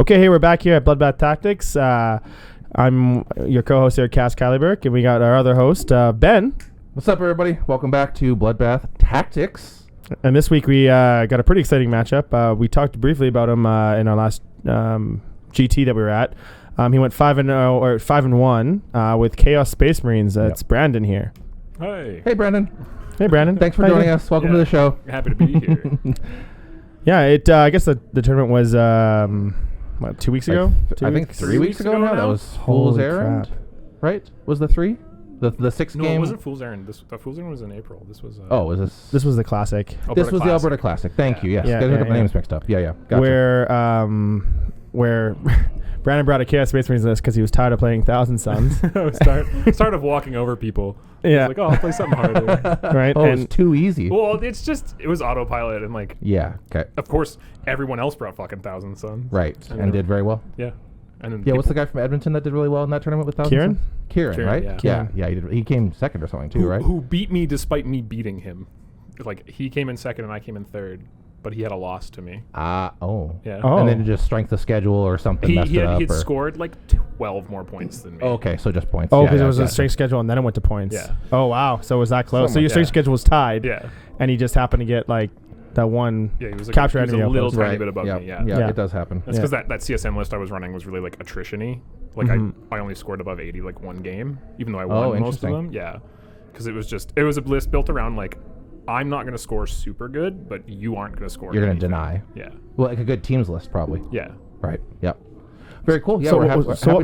Okay, hey, we're back here at Bloodbath Tactics. I'm your co-host here, Kass KB, and we got our other host, Ben. What's up, everybody? Welcome back to Bloodbath Tactics. And this week we got a pretty exciting matchup. We talked briefly about him in our last GT that we were at. He went 5-0 or 5-1 with Chaos Space Marines. It's Brandon here. Hey. Hey, Brandon. Hey, Brandon. Thanks for joining us. Welcome to the show. Happy to be here. Yeah, I guess the tournament was 2 weeks ago? I think 3 weeks ago now. That was Fool's Errand, right? Was the 3? The 6 No, game? it wasn't Fool's Errand. The Fool's Errand was in April. This was... was this? This was the classic. This was the Alberta Classic. Thank you. Yes. Yeah, Guys got my names mixed up. Yeah. Where Gotcha. Brandon brought a Chaos Space Marines list because he was tired of playing Thousand Suns. I was tired of walking over people. Yeah. I was like, I'll play something harder. Right? Oh, it's too easy. Well, it was autopilot and like... Yeah. Okay. Of course, everyone else brought fucking Thousand Suns. Right. And did very well. Yeah. And then Yeah, what's the guy from Edmonton that did really well in that tournament with Thousand Kieran? Suns? Kieran, right? Yeah. Yeah, he did. He came second or something too, right? Who beat me despite me beating him. Like, he came in second and I came in third, but he had a loss to me. Yeah. Oh. And then just strength of schedule or something He messed it up. had or scored like 12 more points than me. Oh, okay, so just points. Oh, because Yeah, it was a gotcha. strength schedule and then it went to points. Yeah. Oh, wow. So it was that close. Something So your like strength that. schedule was tied. Yeah. And he just happened to get like that one Yeah, he was like capture he was enemy a little outpost. tiny bit above me. Yeah. Yeah, it does happen. That's because that CSM list I was running was really like attrition-y. Like I only scored above 80 like one game, even though I won most of them. Yeah, because it was a list built around like I'm not gonna score super good, but you aren't gonna score. You're gonna anything. deny. Yeah. Well, like a good teams list, probably. Yeah. Right. Yep. Very cool. Yeah. So, we're what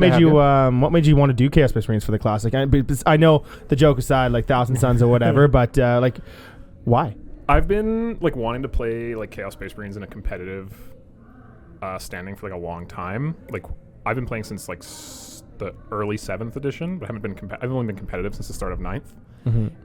made you want to do Chaos Space Marines for the classic? I know the joke aside, like Thousand Suns or whatever, but like, why? I've been like wanting to play like Chaos Space Marines in a competitive standing for like a long time. Like I've been playing since like the early 7th edition, but I've only been competitive since the start of 9th.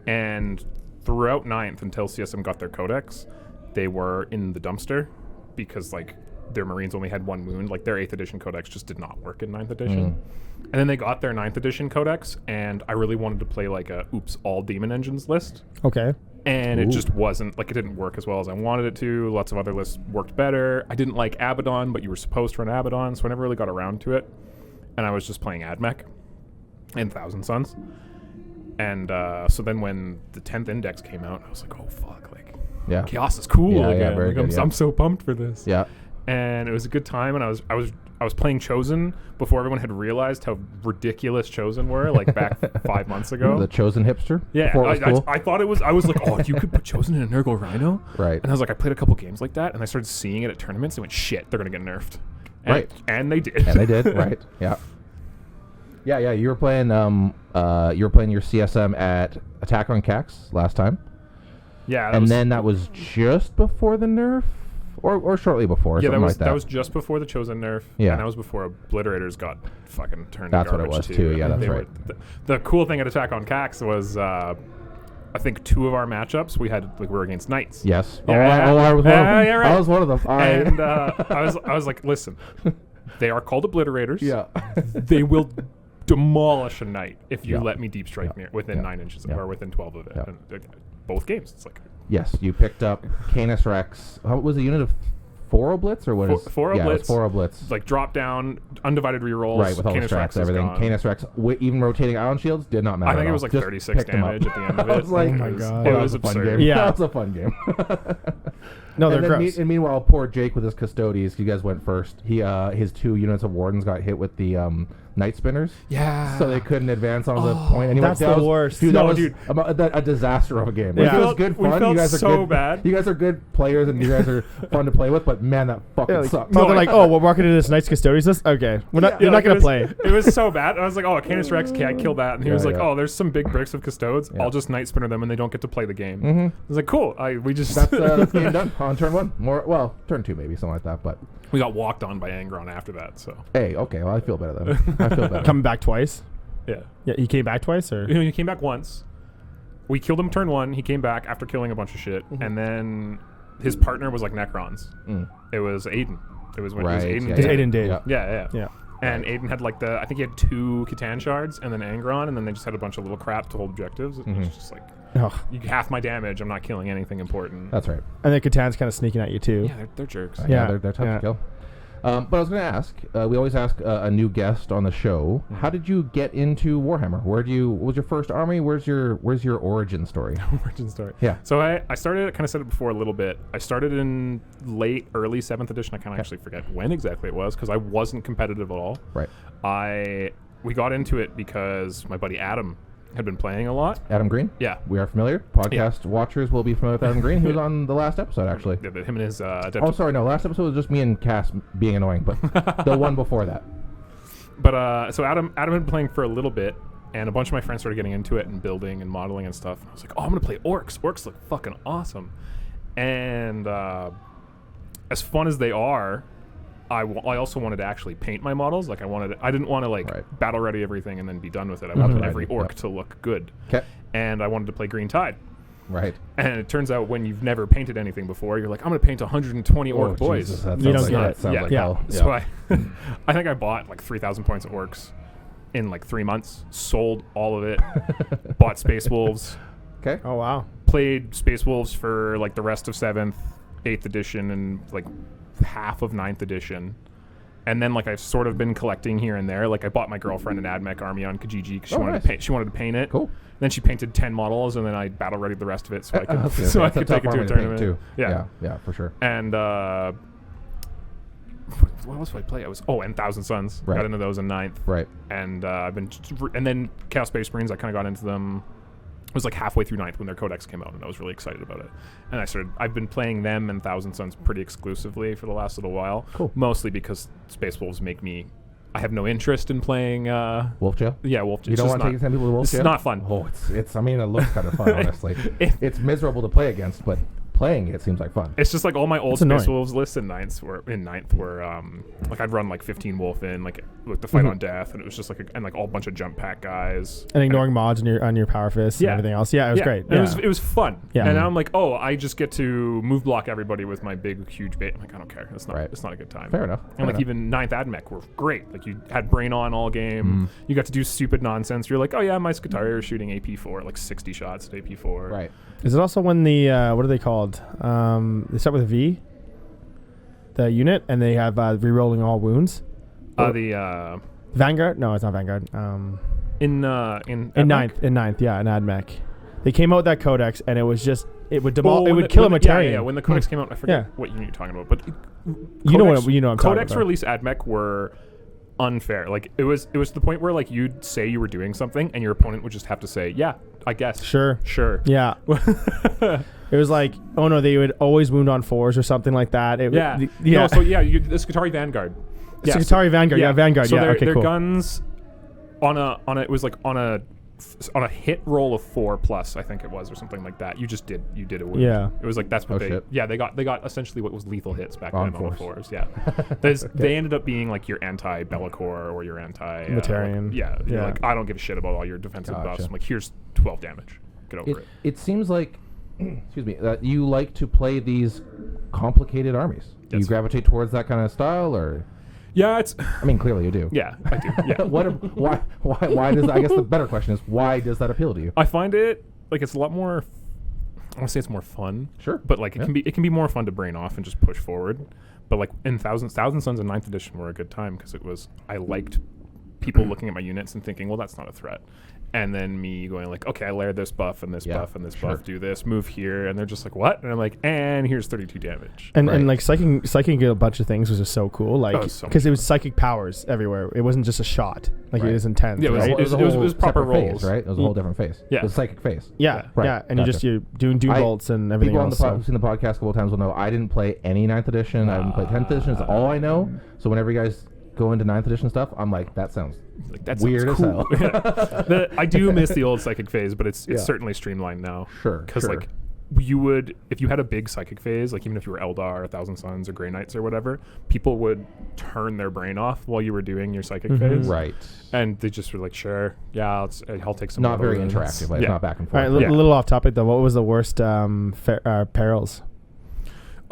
And throughout 9th until CSM got their codex, they were in the dumpster because like their Marines only had one wound. Like their 8th edition codex just did not work in 9th edition. And then they got their 9th edition codex, and I really wanted to play like a all demon engines list. Okay. And it just wasn't, like, it didn't work as well as I wanted it to. Lots of other lists worked better. I didn't like Abaddon, but you were supposed to run Abaddon, so I never really got around to it. And I was just playing AdMech and Thousand Suns. And so then when the 10th Index came out, I was like, oh, fuck, like, Chaos is cool again. very Like, good, I'm so pumped for this. Yeah. And it was a good time, and I was playing Chosen before everyone had realized how ridiculous Chosen were, like back 5 months ago. The Chosen hipster. Yeah, before it was cool. I thought it was. I was like, oh, you could put Chosen in a Nurgle Rhino, Right. And I was like, I played a couple games like that, and I started seeing it at tournaments, and went, shit, they're gonna get nerfed, Right. And they did. And they did. Right. Yeah. Yeah. You were playing. You were playing your CSM at Attack on Kass last time. Yeah, And then that was just before the nerf, or shortly before. Yeah, something that was just before the Chosen nerf. Yeah. And that was before Obliterators got fucking turned. That's to what it garbage was too. Yeah, that's They right. The cool thing at Attack on Kax was, I think 2 of our matchups we were against Knights. Yes. Yeah, I was one of them. yeah, right. I was one of them. All right. And I was like, listen, they are called Obliterators. Yeah. They will demolish a Knight if you Yeah. let me deep strike near within 9 inches or within 12 of it. Yeah. And, both games. It's like Yes, you picked up Canis Rex. How was a unit of 4 Oblits or what? Four Yeah, it was Oblits. 4 Oblits. like drop down, undivided rerolls. Right, with all the Canis strats, Rex is everything. gone. Canis Rex, even rotating ion shields did not matter. I think at it all. was like Just 36 picked 'em up. damage at the end of it. I was like, oh my God. It that was a fun absurd. game. Yeah. That was a fun game. No, they're and then gross. and meanwhile, poor Jake with his Custodies, you guys went first. He his 2 units of Wardens got hit with the Night Spinners. Yeah. So they couldn't advance on the point. And he that's went, the worst. Dude, No, that was dude. a disaster of a game. Yeah. Like, it was good We fun. felt You guys are so good. bad. You guys are good players, and you guys are fun to play with. But man, that fucking sucks. So they're like, oh, we're walking into this Knights Custodians list? Okay. You're not going to play. It was so bad. I was like, oh, Canis Rex can't kill that. And he Yeah, was like, yeah. oh, there's some big bricks of Custodes. Yeah. I'll just Night Spinner them and they don't get to play the game. Mhm. I was like, cool. We just That's game done on turn 1. Turn 2 maybe, something like that. But we got walked on by Angron after that. So hey, okay, well I feel better then. I feel better. Coming back twice? yeah, Yeah, he came back twice? Or he came back once. We killed him turn 1. He came back after killing a bunch of shit, and then his partner was like Necrons. It was Aiden. It was when it was Right, Aiden. yeah, did. Aiden did. Yeah. And Aiden had like I think he had 2 Catan shards and then Angron, and then they just had a bunch of little crap to hold objectives. It was just like, Oh. you half my damage. I'm not killing anything important. That's right. And then Catan's kind of sneaking at you too. Yeah, they're jerks. Yeah. They're tough Yeah. to kill. But I was going to ask. We always ask a new guest on the show. How did you get into Warhammer? What was your first army? Where's your origin story? Origin story. Yeah. So I started. I kind of said it before a little bit. I started in early 7th edition. I kind of actually forget when exactly it was because I wasn't competitive at all. Right. We got into it because my buddy Adam had been playing a lot. Adam Green? Yeah. We are familiar. Podcast watchers will be familiar with Adam Green. He was on the last episode, actually. Yeah, him and his... oh, sorry, no. Last episode was just me and Kass being annoying, but the one before that. But, so Adam had been playing for a little bit, and a bunch of my friends started getting into it and building and modeling and stuff. And I was like, oh, I'm going to play orcs. Orcs look fucking awesome. And as fun as they are... I also wanted to actually paint my models. Like I didn't want to battle ready everything and then be done with it. I wanted every orc to look good. Okay. And I wanted to play Green Tide. Right. And it turns out when you've never painted anything before, you're like, I'm going to paint 120 orc boys. Jesus, that You don't sounds get like, it. that sounds like hell. So I think I bought like 3,000 points of orcs in like 3 months, sold all of it, bought Space Wolves. Okay. Oh, wow. Played Space Wolves for like the rest of 7th, 8th edition, and like half of 9th edition. And then like I've sort of been collecting here and there. Like I bought my girlfriend an AdMech army on Kijiji because she wanted to paint it. Cool. Then she painted 10 models, and then I battle readied the rest of it so I could I could take it to a tournament too. Yeah, for sure. And what else did I play? And Thousand Suns. Right. Got into those in 9th. Right. And I've been and then Chaos Space Marines. I kind of got into them. It was like halfway through 9th when their codex came out, and I was really excited about it. And I've been playing them and Thousand Suns pretty exclusively for the last little while. Cool. Mostly because Space Wolves I have no interest in playing... Wolf Jail? Yeah, Wolf Jail. You don't want to take some people to Wolf Jail? It's not fun. Oh, it's. I mean, it looks kind of fun, honestly. It's miserable to play against, but playing it seems like fun. It's just like all my old It's Space annoying. Wolves lists in 9th were like I'd run like 15 Wolf in, like with the fight on death, and it was just like and like all bunch of jump pack guys. And ignoring mods on your power fists and everything else. Yeah, it was great. Yeah. It was fun. Yeah. And now I'm like, oh, I just get to move block everybody with my big huge bait. I'm like, I don't care. It's not a good time. Fair enough. And like even 9th AdMech were great. Like you had brain on all game. You got to do stupid nonsense. You're like, oh yeah, my Scutari is shooting AP4 like 60 shots at AP4. Right. Is it also when the what are they called? They start with a V. The unit, and they have re-rolling all wounds. The Vanguard? No, it's not Vanguard. in ninth, in AdMech. They came out with that codex, and it was just it would kill a Yeah, Mortarion. when the codex came out, I forget what unit you're talking about, but you know what I'm talking codex about. release AdMech were unfair. Like it was to the point where like you'd say you were doing something, and your opponent would just have to say, "Yeah, I guess." Sure. Yeah. It was like, oh no, they would always wound on 4s or something like that. Yeah. Yeah. No, so yeah, the Scutari Vanguard. Yeah, Scutari Vanguard. Yeah, Vanguard. So yeah. their Okay, cool. guns on a hit roll of 4+, I think it was, or something like that. You did a wound. Yeah. It was like that's what shit. they got essentially what was lethal hits back On then on the 4s. 4s. Yeah. They ended up being like your anti Bellicor or your anti Mortarion. You're like, I don't give a shit about all your defensive buffs. Gotcha. I'm like, here's 12 damage. Get over it. It seems like, excuse me, that you like to play these complicated armies. Do you Yes. gravitate towards that kind of style, or? Yeah, it's. I mean, clearly you do. Yeah, I do. Yeah. Why does I guess the better question is, why does that appeal to you? I find it like it's a lot more. I want to say it's more fun. Sure. But like it can be more fun to brain off and just push forward. But like in Thousand Suns and 9th edition were a good time because I liked people looking at my units and thinking, well, that's not a threat. And then me going like, okay, I layered this buff and this buff and this buff, do this, move here, and they're just like, what? And I'm like, and here's 32 damage. And like psychic a bunch of things was just so cool, like because it was psychic powers everywhere. It wasn't just a shot like it is in 10th. Yeah, right? it was proper rolls, right? It was a whole different phase. Yeah, it was psychic phase. Yeah, right. Yeah, and you're doing doom bolts and everything people else. People who've seen the podcast a couple of times will know I didn't play any 9th edition. I didn't play 10th edition. It's all I know. So whenever you guys go into 9th edition stuff, I'm like, that sounds weird as hell. I do miss the old psychic phase, but it's certainly streamlined now. Sure. Because like you would, if you had a big psychic phase, like even if you were Eldar or Thousand Suns or Grey Knights or whatever, people would turn their brain off while you were doing your psychic phase. Right. And they just were like, sure, yeah, I'll take some. Not very interactive. Like, it's not back and forth. All right, a little off topic though. What was the worst perils?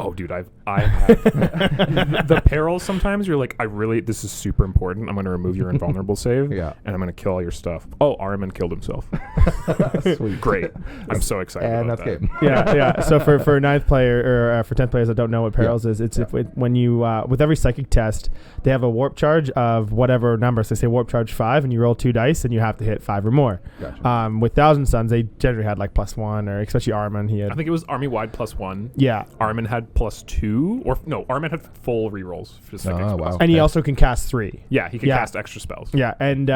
Oh, dude, I had the perils. Sometimes you're like, this is super important. I'm going to remove your invulnerable save, and I'm going to kill all your stuff. Oh, Armin killed himself. Sweet, great! I'm so excited. And about that's that. good. Yeah. So for ninth player or for 10th players that don't know what perils is, it's when you with every psychic test they have a warp charge of whatever number. So say warp charge 5, and you roll 2 dice, and you have to hit 5 or more. Gotcha. With Thousand Suns, they generally had like +1, or especially Armin. He had. I think it was army wide +1. Yeah. Armin had +2, or no, Armin had full rerolls for psychic spells. Wow. And he also can cast 3. Yeah, he can cast extra spells. Yeah, and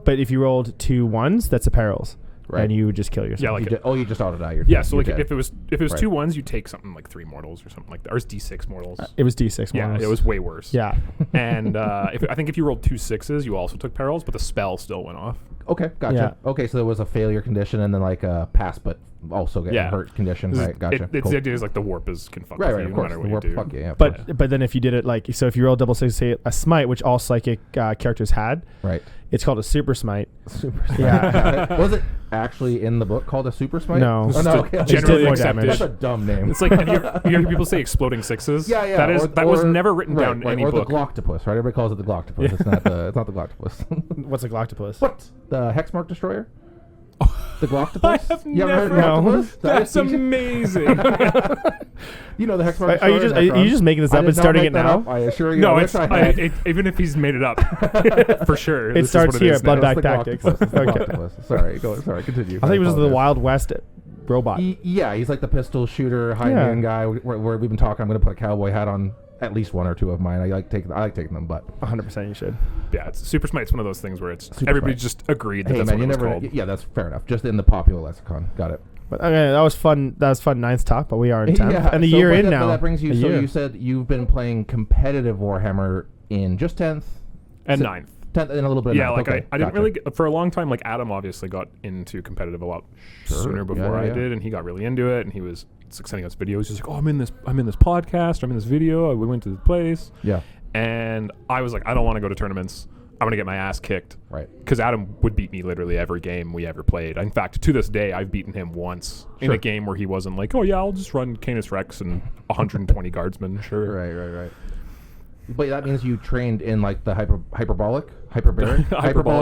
but if you rolled 2 1s, that's a perils. Right. And you would just kill yourself. Yeah, like you just auto die. So like if it was 2 1s, you take something like 3 mortals or something like that, or it's D6 mortals. It was D6 Yeah, mortals. it was way worse. Yeah. And I think if you rolled 2 6s, you also took perils, but the spell still went off. Okay, gotcha. Yeah. Okay, so there was a failure condition and then like a pass, but also getting hurt condition. Right, gotcha. It's the idea is like the warp can fuck with you no matter what you do. Fuck yeah, but then if you did it like, so if you roll double 6, say a smite, which all psychic characters had, right? It's called a super smite. Super smite. Yeah. Was it actually in the book called a super smite? No. Oh, no. Okay. Generally more accepted. damage. That's a dumb name. It's like you hear people say exploding 6s. Yeah. That was never written down in any or book. the Gloctopus, right? Everybody calls it the Gloctopus. It's not the Gloctopus. What's a Gloctopus? What? The Hexmark Destroyer? The Gloctopus? I have never heard of That's amazing. You know the Hexmark Destroyer? Are you just making this up and starting it now? I assure you. No, even if he's made it up, for sure. It starts here at Bloodbath Tactics. Okay. Sorry, continue. I think it was the Wild West robot. Yeah, he's like the pistol shooter, high-end guy. Where we've been talking, I'm going to put a cowboy hat on at least 1 or 2 of mine. I like taking them, but 100% you should. Yeah, Super Smite's one of those things where it's Super everybody Smite. just agreed that hey that's man, what you it was never. called. Yeah, that's fair enough. Just in the popular lexicon. Got it. But okay, that was fun. That was fun. 9th talk, but we are in 10th, Yeah, and a so year but in that, now. But that brings you. A So year. you said you've been playing competitive Warhammer in just 10th And 9th. 10th and a little bit. Of Yeah, 9th. like Okay, I didn't gotcha. really for a long time. Like Adam obviously got into competitive a lot sooner before I did, and he got really into it. And he was sending us videos. He's like, "Oh, I'm in this podcast. I'm in this video. We went to the place." Yeah. And I was like, I don't want to go to tournaments. I'm going to get my ass kicked. Right. Because Adam would beat me literally every game we ever played. In fact, to this day, I've beaten him once in a game where he wasn't like, oh, yeah, I'll just run Canis Rex and 120 guardsmen. Sure. Right. But that means you trained in like the hyperbolic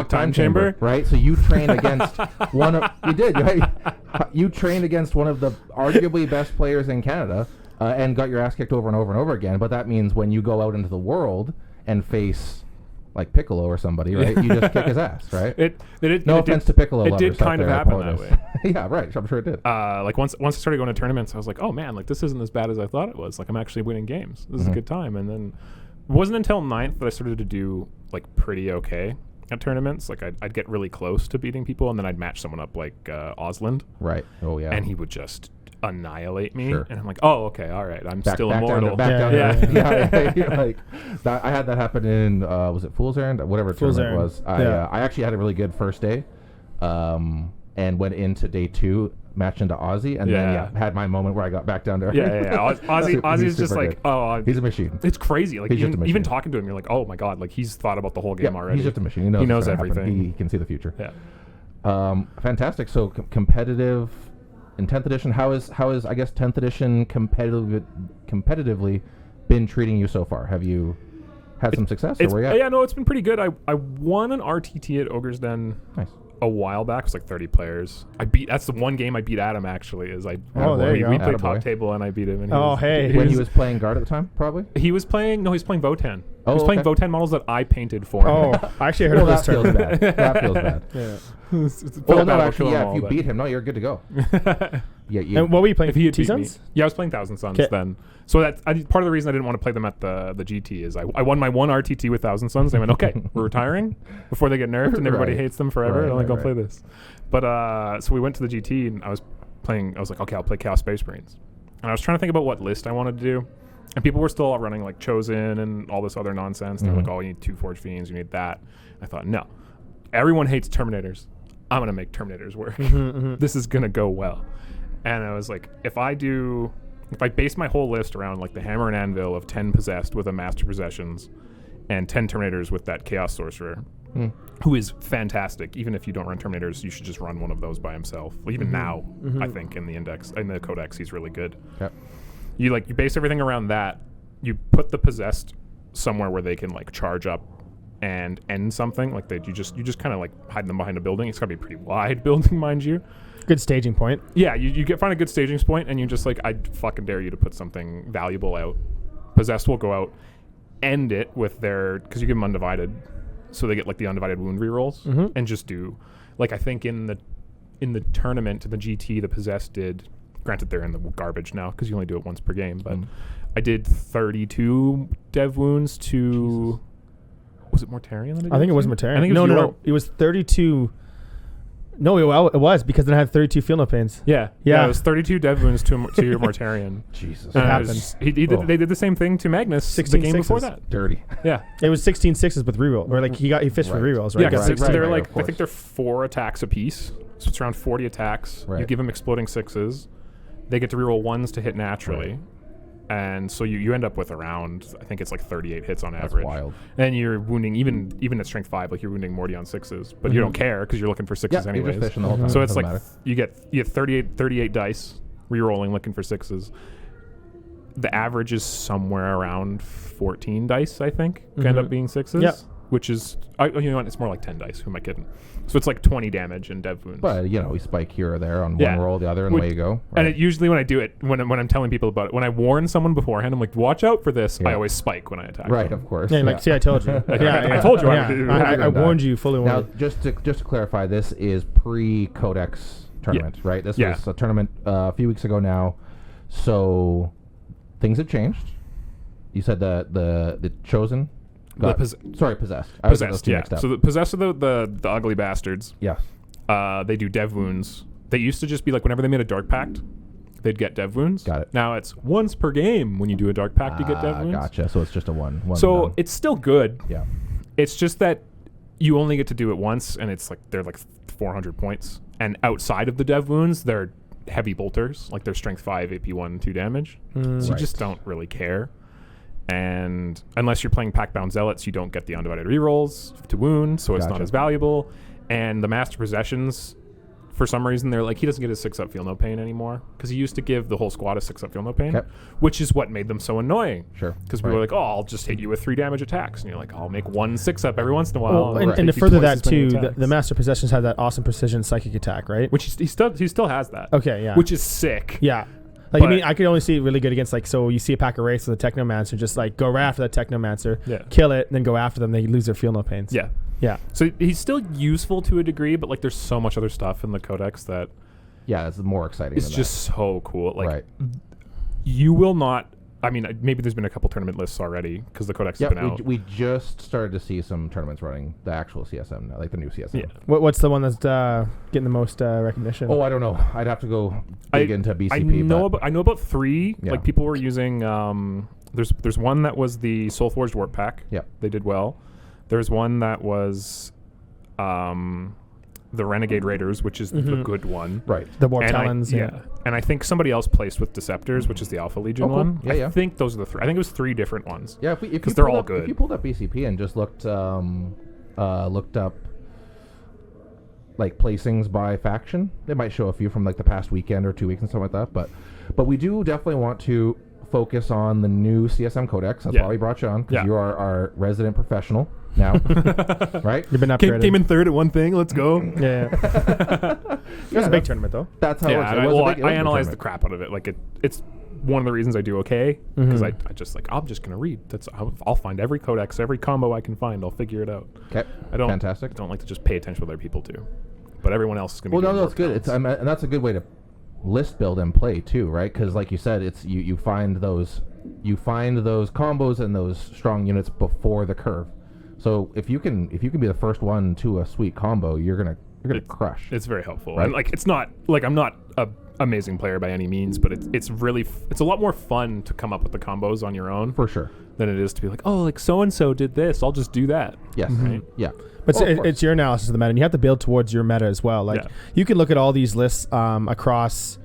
time chamber. Right? So you trained against one of... You did, right? You trained against one of the arguably best players in Canada and got your ass kicked over and over and over again. But that means when you go out into the world and face... like Piccolo or somebody, right? You just kick his ass, right? No offense to Piccolo. It did kind of happen that way. Yeah, right. I'm sure it did. Like once I started going to tournaments, I was like, oh man, like this isn't as bad as I thought it was. Like I'm actually winning games. This is a good time. And then it wasn't until 9th that I started to do like pretty okay at tournaments. Like I'd get really close to beating people, and then I'd match someone up like Osland. Right. Oh yeah. And he would just annihilate me, Sure. and I'm like, oh okay, all right, I'm still immortal. Like that, I had that happen in was it Fool's Errand? Whatever Fool's tournament Errand. it was. I actually had a really good first day, and went into day 2 matched into Ozzy, and then had my moment where I got back down to Ozzy's just like, he's a machine. It's crazy. Like He's just a machine. even talking to him, you're like, oh my god, like he's thought about the whole game already. He's just a machine. He knows what's gonna happen. everything. He can see the future. Yeah. Fantastic. So competitive in 10th edition. How is I guess 10th edition competitively been treating you so far? Have you had some success? Or where you at? Yeah, no, it's been pretty good. I won an RTT at Ogre's Den a while back. It was like 30 players. That's the one game I beat Adam actually. There you go. We played top table and I beat him. And when he was playing guard at the time, probably. He was playing Votan. Oh, he was playing Votan models that I painted for him. Oh, I actually heard of this that feels tournament. bad. That feels bad. Yeah. Well, no, actually, if you beat him, you're good to go. And what were you playing? If he had beat me, T-Suns? yeah, I was playing Thousand Suns then. So part of the reason I didn't want to play them at the GT is I won my one RTT with Thousand Suns. They went, okay, we're retiring before they get nerfed and everybody hates them forever. I'm like, I'll play this. But so we went to the GT and I was like, okay, I'll play Chaos Space Marines. And I was trying to think about what list I wanted to do. And people were still running like Chosen and all this other nonsense. And they're like, oh, you need 2 Forge Fiends, you need that. I thought, no, everyone hates Terminators. I'm going to make Terminators work. This is going to go well. And I was like, if I base my whole list around like the Hammer and Anvil of 10 Possessed with a Master Possessions and 10 Terminators with that Chaos Sorcerer, who is fantastic. Even if you don't run Terminators, you should just run one of those by himself. Well, even now, I think in the Codex, he's really good. Yep. You base everything around that. You put the possessed somewhere where they can like charge up and end something. Like you just kind of like hide them behind a building. It's gotta be a pretty wide building, mind you. Good staging point. Yeah, you find a good staging point, and you just like, I fucking dare you to put something valuable out. Possessed will go out, end it with their, because you give them undivided, so they get like the undivided wound rerolls, and just do like, I think in the tournament, the GT, the Possessed did. Granted, they're in the garbage now because you only do it once per game, but I did 32 dev wounds to. Jesus. Was it Mortarion? I think it was Mortarion. I think it was no. It was 32. No, it was because then I had 32 feel no pains. Yeah. It was 32 dev wounds to your Mortarion. Jesus. It happens. They did the same thing to Magnus 16 the game before sixes. that. Dirty. Yeah. It was 16 sixes with reroll, or like he fished for rerolls, right? Yeah, because they're right, like, of I think course. they're 4 attacks apiece, so it's around 40 attacks. Right. You give them exploding 6s. They get to reroll 1s to hit naturally. Right. And so you end up with around, I think it's like 38 hits on average. That's wild. And you're wounding, even at strength 5, like you're wounding Morty on 6s, but you don't care because you're looking for 6s Yeah, you're anyways. just fishing the whole time. So it's Doesn't like matter. you get 38 dice rerolling looking for 6s. The average is somewhere around 14 dice, I think, end up being 6s. Yeah. Which is, you know what, it's more like 10 dice. Who am I kidding? So it's like 20 damage in dev wounds. But we spike here or there on one roll, the other, and away you go. Right? And it usually when I do it, when I'm telling people about it, when I warn someone beforehand, I'm like, watch out for this. Yeah. I always spike when I attack. Right, them. of course. Yeah, like, see, I told you. I told you I would do. I warned you, fully Now, warned. just to clarify, this is pre-Codex tournament, right? This was a tournament a few weeks ago now. So things have changed. You said the chosen. Possessed. Possessed, yeah. So the possessed are the ugly bastards. Yeah. They do dev wounds. They used to just be like whenever they made a dark pact, they'd get dev wounds. Got it. Now it's once per game when you do a dark pact, you get dev wounds. Gotcha. So it's just a one. So done. it's still good. Yeah. It's just that you only get to do it once, and it's like they're like 400 points. And outside of the dev wounds, they're heavy bolters, like they're strength 5, AP 1, 2 damage. So you just don't really care. And unless you're playing pack-bound zealots, you don't get the undivided rerolls to wound, so it's not as valuable. And the master possessions, for some reason, they're like, he doesn't get a 6-up feel no pain anymore, because he used to give the whole squad a 6-up feel no pain, which is what made them so annoying. Sure. Because we were like, I'll just hit you with 3 damage attacks, and you're like, I'll make 1 6-up every once in a while. Well, and to further that too, the master possessions have that awesome precision psychic attack, right? Which he still has that. Okay, yeah. Which is sick. Yeah. Like, I mean, I could only see it really good against, like, so you see a pack of race with a Technomancer, just, like, go right after that Technomancer, kill it, and then go after them, they lose their feel no pains. Yeah. Yeah. So he's still useful to a degree, but, like, there's so much other stuff in the Codex that... Yeah, it's more exciting It's than just so cool. Like, right. You will not... I mean, maybe there's been a couple tournament lists already, because the Codex has been out. We just started to see some tournaments running the actual CSM now, like the new CSM. Yeah. What's the one that's getting the most recognition? Oh, I don't know. I'd have to go dig into BCP. I know about 3. Yeah. Like, people were using... there's one that was the Soulforged Warp Pack. Yeah. They did well. There's one that was... the Renegade Raiders, which is the good one. Right. The Warp Talons. And I think somebody else placed with Deceptors, which is the Alpha Legion one. Yeah, I think those are the 3. I think it was 3 different ones. Yeah, because they're all good. If you pulled up BCP and just looked up like placings by faction, they might show a few from like the past weekend or 2 weeks and something like that. But we do definitely want to focus on the new CSM Codex. That's why we brought you on, because you are our resident professional now, right? You've been upgraded. Came in 3rd at one thing. Let's go. Yeah. It was a big tournament, though. That's how it works. I analyzed the crap out of it. Like it's one of the reasons I do okay, because I just like, I'm just gonna read. I'll find every codex, every combo I can find. I'll figure it out. Okay. Fantastic. I don't like to just pay attention to what other people do, but everyone else is gonna. Well, no, that's good. And that's a good way to list build and play too, right? Because like you said, it's you find those combos and those strong units before the curve. So if you can be the first one to a sweet combo, you're gonna crush. It's very helpful. Right? And like, it's not like I'm not a amazing player by any means, but it's really it's a lot more fun to come up with the combos on your own for sure than it is to be like, oh, like so and so did this, I'll just do that. Yes. Right? Yeah. But it's your analysis of the meta, and you have to build towards your meta as well. Like you can look at all these lists across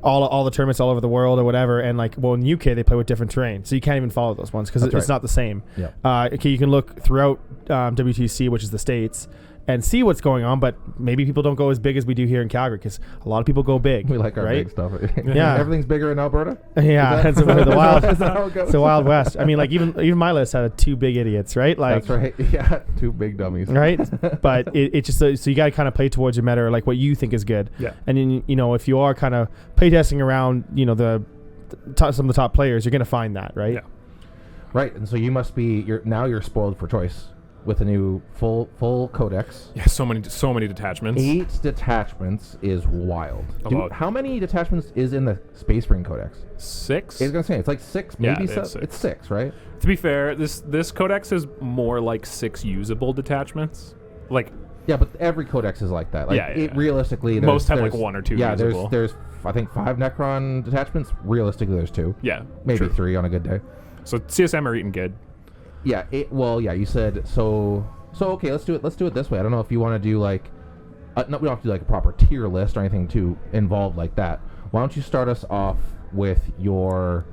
all the tournaments all over the world or whatever, and like, well, in UK they play with different terrain, so you can't even follow those ones because it's not the same. Yeah. Okay, you can look throughout WTC, which is the States, and see what's going on. But maybe people don't go as big as we do here in Calgary, because a lot of people go big. We like our right? big stuff. Yeah. Everything's bigger in Alberta? Yeah, that's the wild. Is that how it goes? It's the Wild West. I mean, like even my list had 2 big idiots, right? Like that's right. Yeah, 2 big dummies. right. But it just so you got to kind of play towards your meta, or like what you think is good. Yeah. And then if you are kind of playtesting around, some of the top players, you're gonna find that, right? Yeah. Right, and so you must be. You're spoiled for choice with a new full codex. Yeah, so many detachments. 8 detachments is wild. About- How many detachments is in the Space Marine Codex? 6. I was gonna say it's like 6, Yeah, maybe it's 7. 6. It's 6, right? To be fair, this codex is more like 6 usable detachments. Like Yeah, but every codex is like that. Like Yeah. realistically, Most have like there's- 1 or 2 Yeah, usable. there's I think 5 Necron detachments. Realistically, there's 2, Yeah, maybe true. 3 on a good day. So CSM are eating good. Yeah. You said so. So okay, let's do it. Let's do it this way. I don't know if you want to do like, no, we don't have to do like a proper tier list or anything too involved like that. Why don't you start us off with your,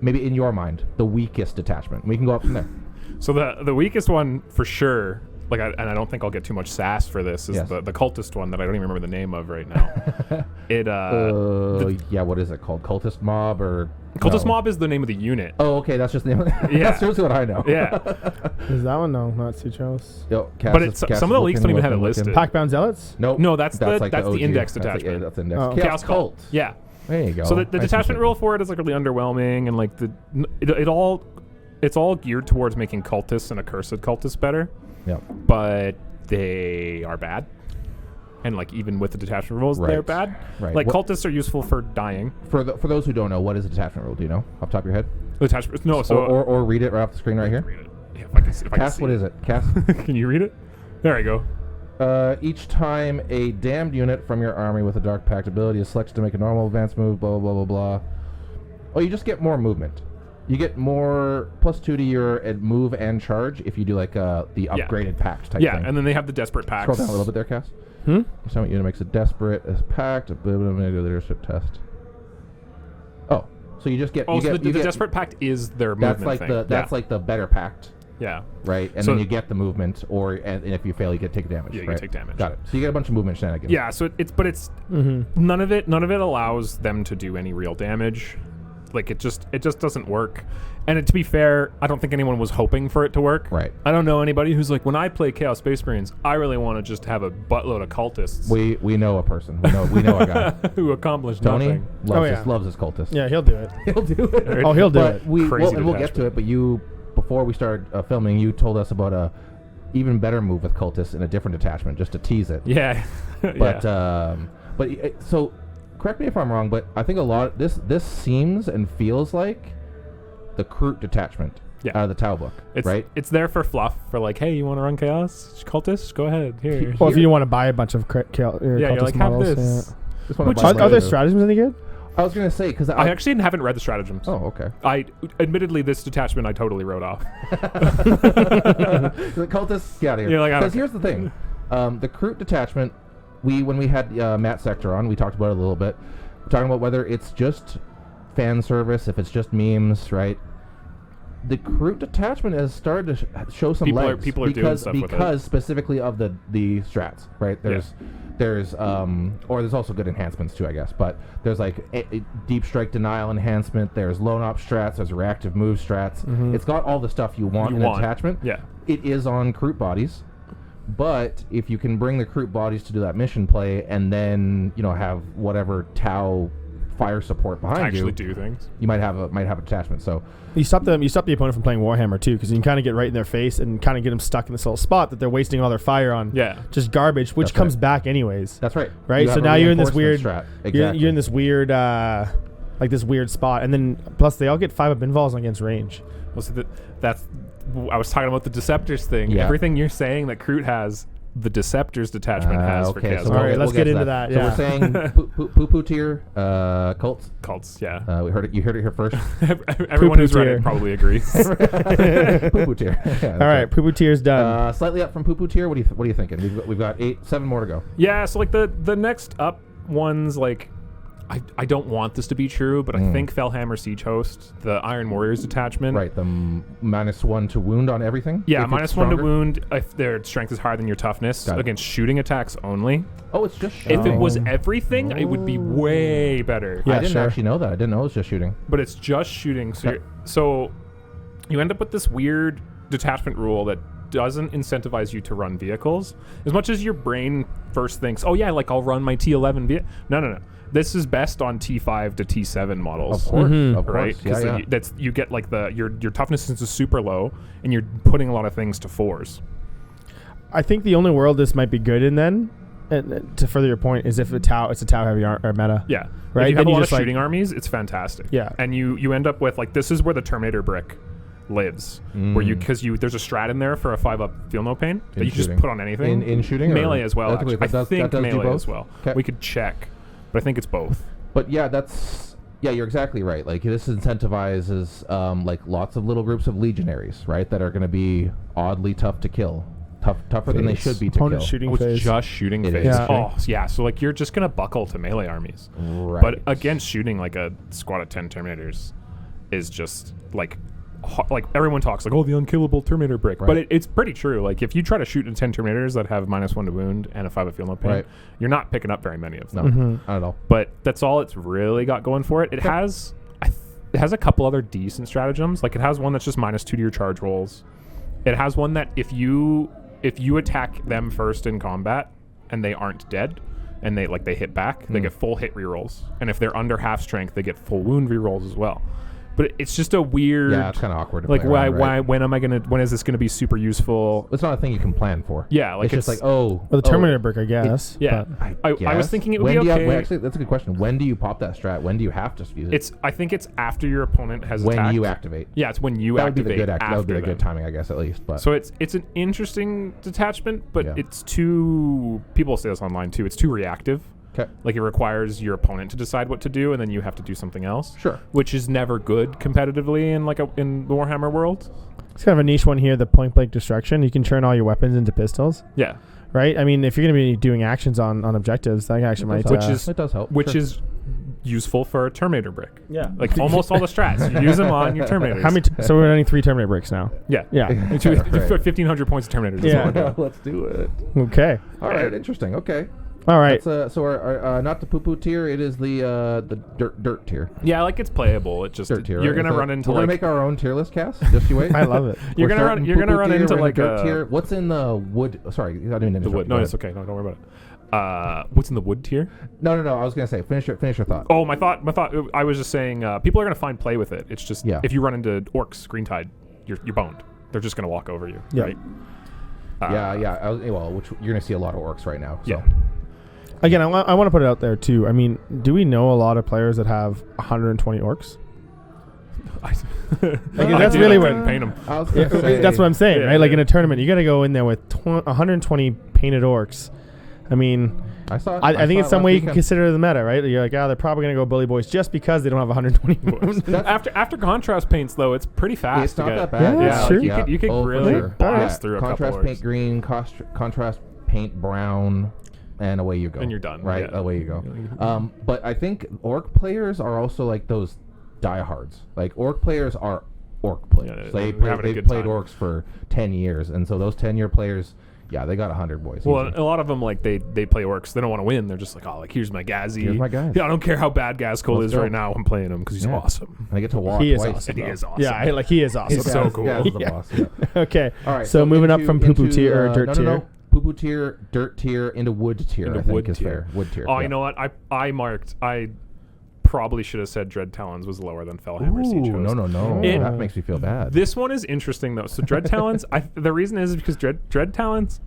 maybe in your mind, the weakest detachment? We can go up from there. So the weakest one for sure, like, and I don't think I'll get too much sass for this, is Yes. the cultist one that I don't even remember the name of right now. Yeah, what is it called? Cultist Mob or Cultist no. Mob is the name of the unit. Oh, okay, that's just the name. Yeah. That's just what I know. Yeah, Is that one? No, not Suchos. Yo, Cass but is- it's Cass some is of the leaks don't looking, even have it looking. listed. Packbound Zealots. Nope. No, that's the OG. index That's detachment. that's index. Oh. Chaos Cult. Yeah. There you go. So the Nice and detachment simple. rule for it is like really underwhelming, and like it's all geared towards making cultists and accursed cultists better, Yep. but they are bad. And like even with the detachment rules, they're Right. bad. Right. Like What- cultists are useful for dying. For those who don't know, what is a detachment rule? Do you know off the top of your head? Detachment, no. So or read it right off the screen right here. read it. Yeah, if I can see, if I can Cass, see what is it? Cass. Can you read it? There I go. Each time a damned unit from your army with a Dark Pact ability is selected to make a normal advance move, blah, blah, blah, blah, blah. Oh, you just get more movement. You get more +2 to your move and charge if you do like the upgraded pact type Yeah, thing. and then they have the desperate packs. Scroll down a little bit there, Cass. Hmm? Some unit makes a desperate as pact, a bit of a leadership test. Oh, so you just get. Oh, you so get, the you get, desperate pact is their That's movement like thing. that's like the better pact. Yeah. Right, and So- then you get the movement, and if you fail, you get take damage. Yeah, you right? take damage. Got it. So you get a bunch of movement shenanigans. Yeah, so it's none of it allows them to do any real damage. Like it just doesn't work. And to be fair, I don't think anyone was hoping for it to work. Right. I don't know anybody who's like, when I play Chaos Space Marines, I really want to just have a buttload of cultists We know a person. We know a guy. who accomplish Tony nothing. loves his cultists. Yeah, he'll do it. He'll do it. Oh, he'll do But it. we'll Crazy get to detachment. it. But before we started filming, you told us about a even better move with cultists in a different detachment, just to tease it. Yeah. But yeah. So correct me if I'm wrong, but I think a lot this seems and feels like the Kroot detachment Yeah. out of the Tau book, It's right? It's there for fluff. For like, hey, you want to run Chaos cultists? Go ahead. Here. Or if you want to buy a bunch of yeah, you're like, have models, this. Just wanna Which buy is my Are their other- stratagems any good? I was gonna say because I actually haven't read the stratagems. Oh, okay. Admittedly, this detachment I totally wrote off. The cultists, get out of here. You're like, I don't Because here's the thing, the Kroot detachment. When we had Matt Sector on, we talked about it a little bit. We're talking about whether it's just fan service, if it's just memes, right? The Kroot detachment has started to show some People are- legs people are doing stuff with it. because specifically of the strats, right? There's also good enhancements too, I guess. But there's like a deep strike denial enhancement. There's lone op strats. There's reactive move strats. It's got all the stuff you want in a detachment. Yeah. It is on Kroot bodies, but if you can bring the Kroot bodies to do that mission play, and then have whatever Tau fire support behind Actually you, do things. you might have a detachment. So You stop the opponent from playing Warhammer too, because you can kind of get right in their face and kind of get them stuck in this little spot that they're wasting all their fire on. Yeah. Just garbage, which That's comes right. back anyways. that's right. Right. You So have a now you're in this reinforcement weird. strat. You're in this weird, like this weird spot, and then plus they all get 5 up invols against range. Well, so I was talking about the Deceptors thing. Yeah. Everything you're saying that Kroot has, the Deceptors detachment has for okay, Chaos. so All right, we'll let's get get to into that, So yeah. we're saying poo-poo tier cults. Cults, yeah. We heard it. You heard it here first. Everyone who's read tier. it probably agrees. Poo-poo tier. Yeah, All right, poo-poo tier's done. Slightly up from poo-poo tier. What are you thinking? We've got 7 more to go. Yeah, so like the next up ones, like I don't want this to be true, but I think Fellhammer Siege Host, the Iron Warriors detachment. Right, the -1 to wound on everything? Yeah, if it's -1 to stronger? wound if their strength is higher than your toughness Got it. against shooting attacks only. Oh, it's just If shooting. it was everything, it would be way better. Yeah, I didn't sure. actually know that. I didn't know it was just shooting. But it's just shooting. So, Okay. so you end up with this weird detachment rule that doesn't incentivize you to run vehicles as much as your brain first thinks, oh yeah, like I'll run my T11 vehicle. No. This is best on T5 to T7 models. Of course, Mhm. of course. Right? Yeah, yeah. That's you get like your toughness is super low, and you're putting a lot of things to 4s. I think the only world this might be good in then, and to further your point, is if it's a Tau heavy or meta. Yeah. Right? If you Then have a you lot of just, like- shooting armies, it's fantastic. Yeah. And you end up with like this is where the Terminator brick lives, where because there's a strat in there for a 5-up feel no pain that In you just shooting. put on anything. In shooting? or- Melee as well. That's Actually. okay, I think that does do melee both? as well. 'Kay. We could check, but I think it's both. But yeah, you're exactly right. Like this incentivizes like lots of little groups of legionaries, right? That are going to be oddly tough to kill, tougher than they Phase. should be to Opponent kill. shooting Oh, it's phase. just shooting It phase. is. Yeah. Oh, yeah. So like you're just gonna buckle to melee armies, Right. but against shooting like a squad of 10 Terminators is just like everyone talks like, oh, the unkillable Terminator brick, but Right. it's pretty true. Like if you try to shoot in 10 Terminators that have -1 to wound and a 5 of feel no pain, Right. you're not picking up very many of them. no, Mhm. not at all. But that's all it's really got going for it. It has it has a couple other decent stratagems. Like it has one that's just -2 to your charge rolls. It has one that if you attack them first in combat and they aren't dead and they hit back, they get full hit rerolls. And if they're under half strength, they get full wound rerolls as well. But it's just a weird. Yeah, it's kind of awkward. To Like play why around, right? when is this gonna be super useful? It's not a thing you can plan for. Yeah, like it's just like oh, Well, the Terminator brick, I guess. yeah. but- I was thinking it would when be do you okay. have, actually, that's a good question. When do you pop that strat? When do you have to use it? I think it's after your opponent has when attacked. you activate. Yeah, it's when you That would be activate. the good. That would be a after good them. timing, I guess, at least. But So it's an interesting detachment, but Yeah. it's too. People say this online too. It's too reactive. 'kay. Like it requires your opponent to decide what to do, and then you have to do something else. Sure. Which is never good competitively in in the Warhammer world. It's kind of a niche one here, the point blank destruction. You can turn all your weapons into pistols, Yeah, right? I mean, if you're going to be doing actions on objectives, that actually might. Which is- it does help. which Sure. is useful for a Terminator brick. yeah. Like almost all the strats, you use them on your Terminators. How many? So we're running 3 Terminator bricks now. Yeah, Yeah. Right. 1,500 points of Terminators. is Yeah. all I got. Let's do it. Okay. All right. Interesting. Okay. All right. That's, so our not the poo-poo tier. It is the dirt tier. Yeah, like it's playable. It just Dirt tier. you're right? gonna So run into we're like gonna make our own tier list, Cass. Just you wait. I love it. you're We're gonna run starting you're gonna poo-poo run tier, into we're in like the dirt a tier. What's in the wood? Sorry, I didn't interrupt. the wood. No, Go it's ahead. okay. No, don't worry about it. What's in the wood tier? No. I was gonna say finish your thought. Oh, my thought. I was just saying, people are gonna find play with it. It's just Yeah. if you run into orcs, green tide, you're boned. They're just gonna walk over you, Yeah. right? Yeah. Which you're gonna see a lot of orcs right now. So. Yeah. Again, I want to put it out there too. I mean, do we know a lot of players that have 120 orcs? That's really what- paint them. I was gonna Yeah, say, that's what I'm saying, Yeah, right? Like yeah. in a tournament, you got to go in there with 120 painted orcs. I mean, I saw. It, I think saw it's it some last way you can weekend. consider the meta, right? You're like, they're probably going to go bully boys just because they don't have 120. after contrast paints though, it's pretty fast. It's to not get. that bad. Yeah, Yeah, sure. like you could Oh, for really sure. blast through a contrast couple paint orcs. green, contrast paint brown, and away you go. And you're done, Right, yeah. away you go. But I think orc players are also like those diehards. Like orc players are orc players. Yeah, they they're having a they've good played time. orcs for 10 years, and so those 10-year players, yeah, they got 100 boys. Well, easy. a lot of them like they play orcs. They don't want to win. They're just like, oh, like here's my Gazzy. Here's my guys. Yeah, I don't care how bad Gazcool Let's is go. right now. I'm playing him because he's Yeah. awesome. And I get to walk He is twice. awesome. And he though. is awesome. Yeah, he is awesome. He's so cool. Gaz is the Yeah. boss. Yeah. Okay. All right. So moving up from poo-poo into, tier or dirt no, tier. No. Poo-poo tier, dirt tier, into wood tier. Into I think wood is tier. fair. Wood tier. Oh, yeah. you know what? I probably should have said Dread Talons was lower than Fellhammer Siege Ooh, Host. no. It- That makes me feel bad. This one is interesting though. So Dread Talons, the reason is because Dread Talons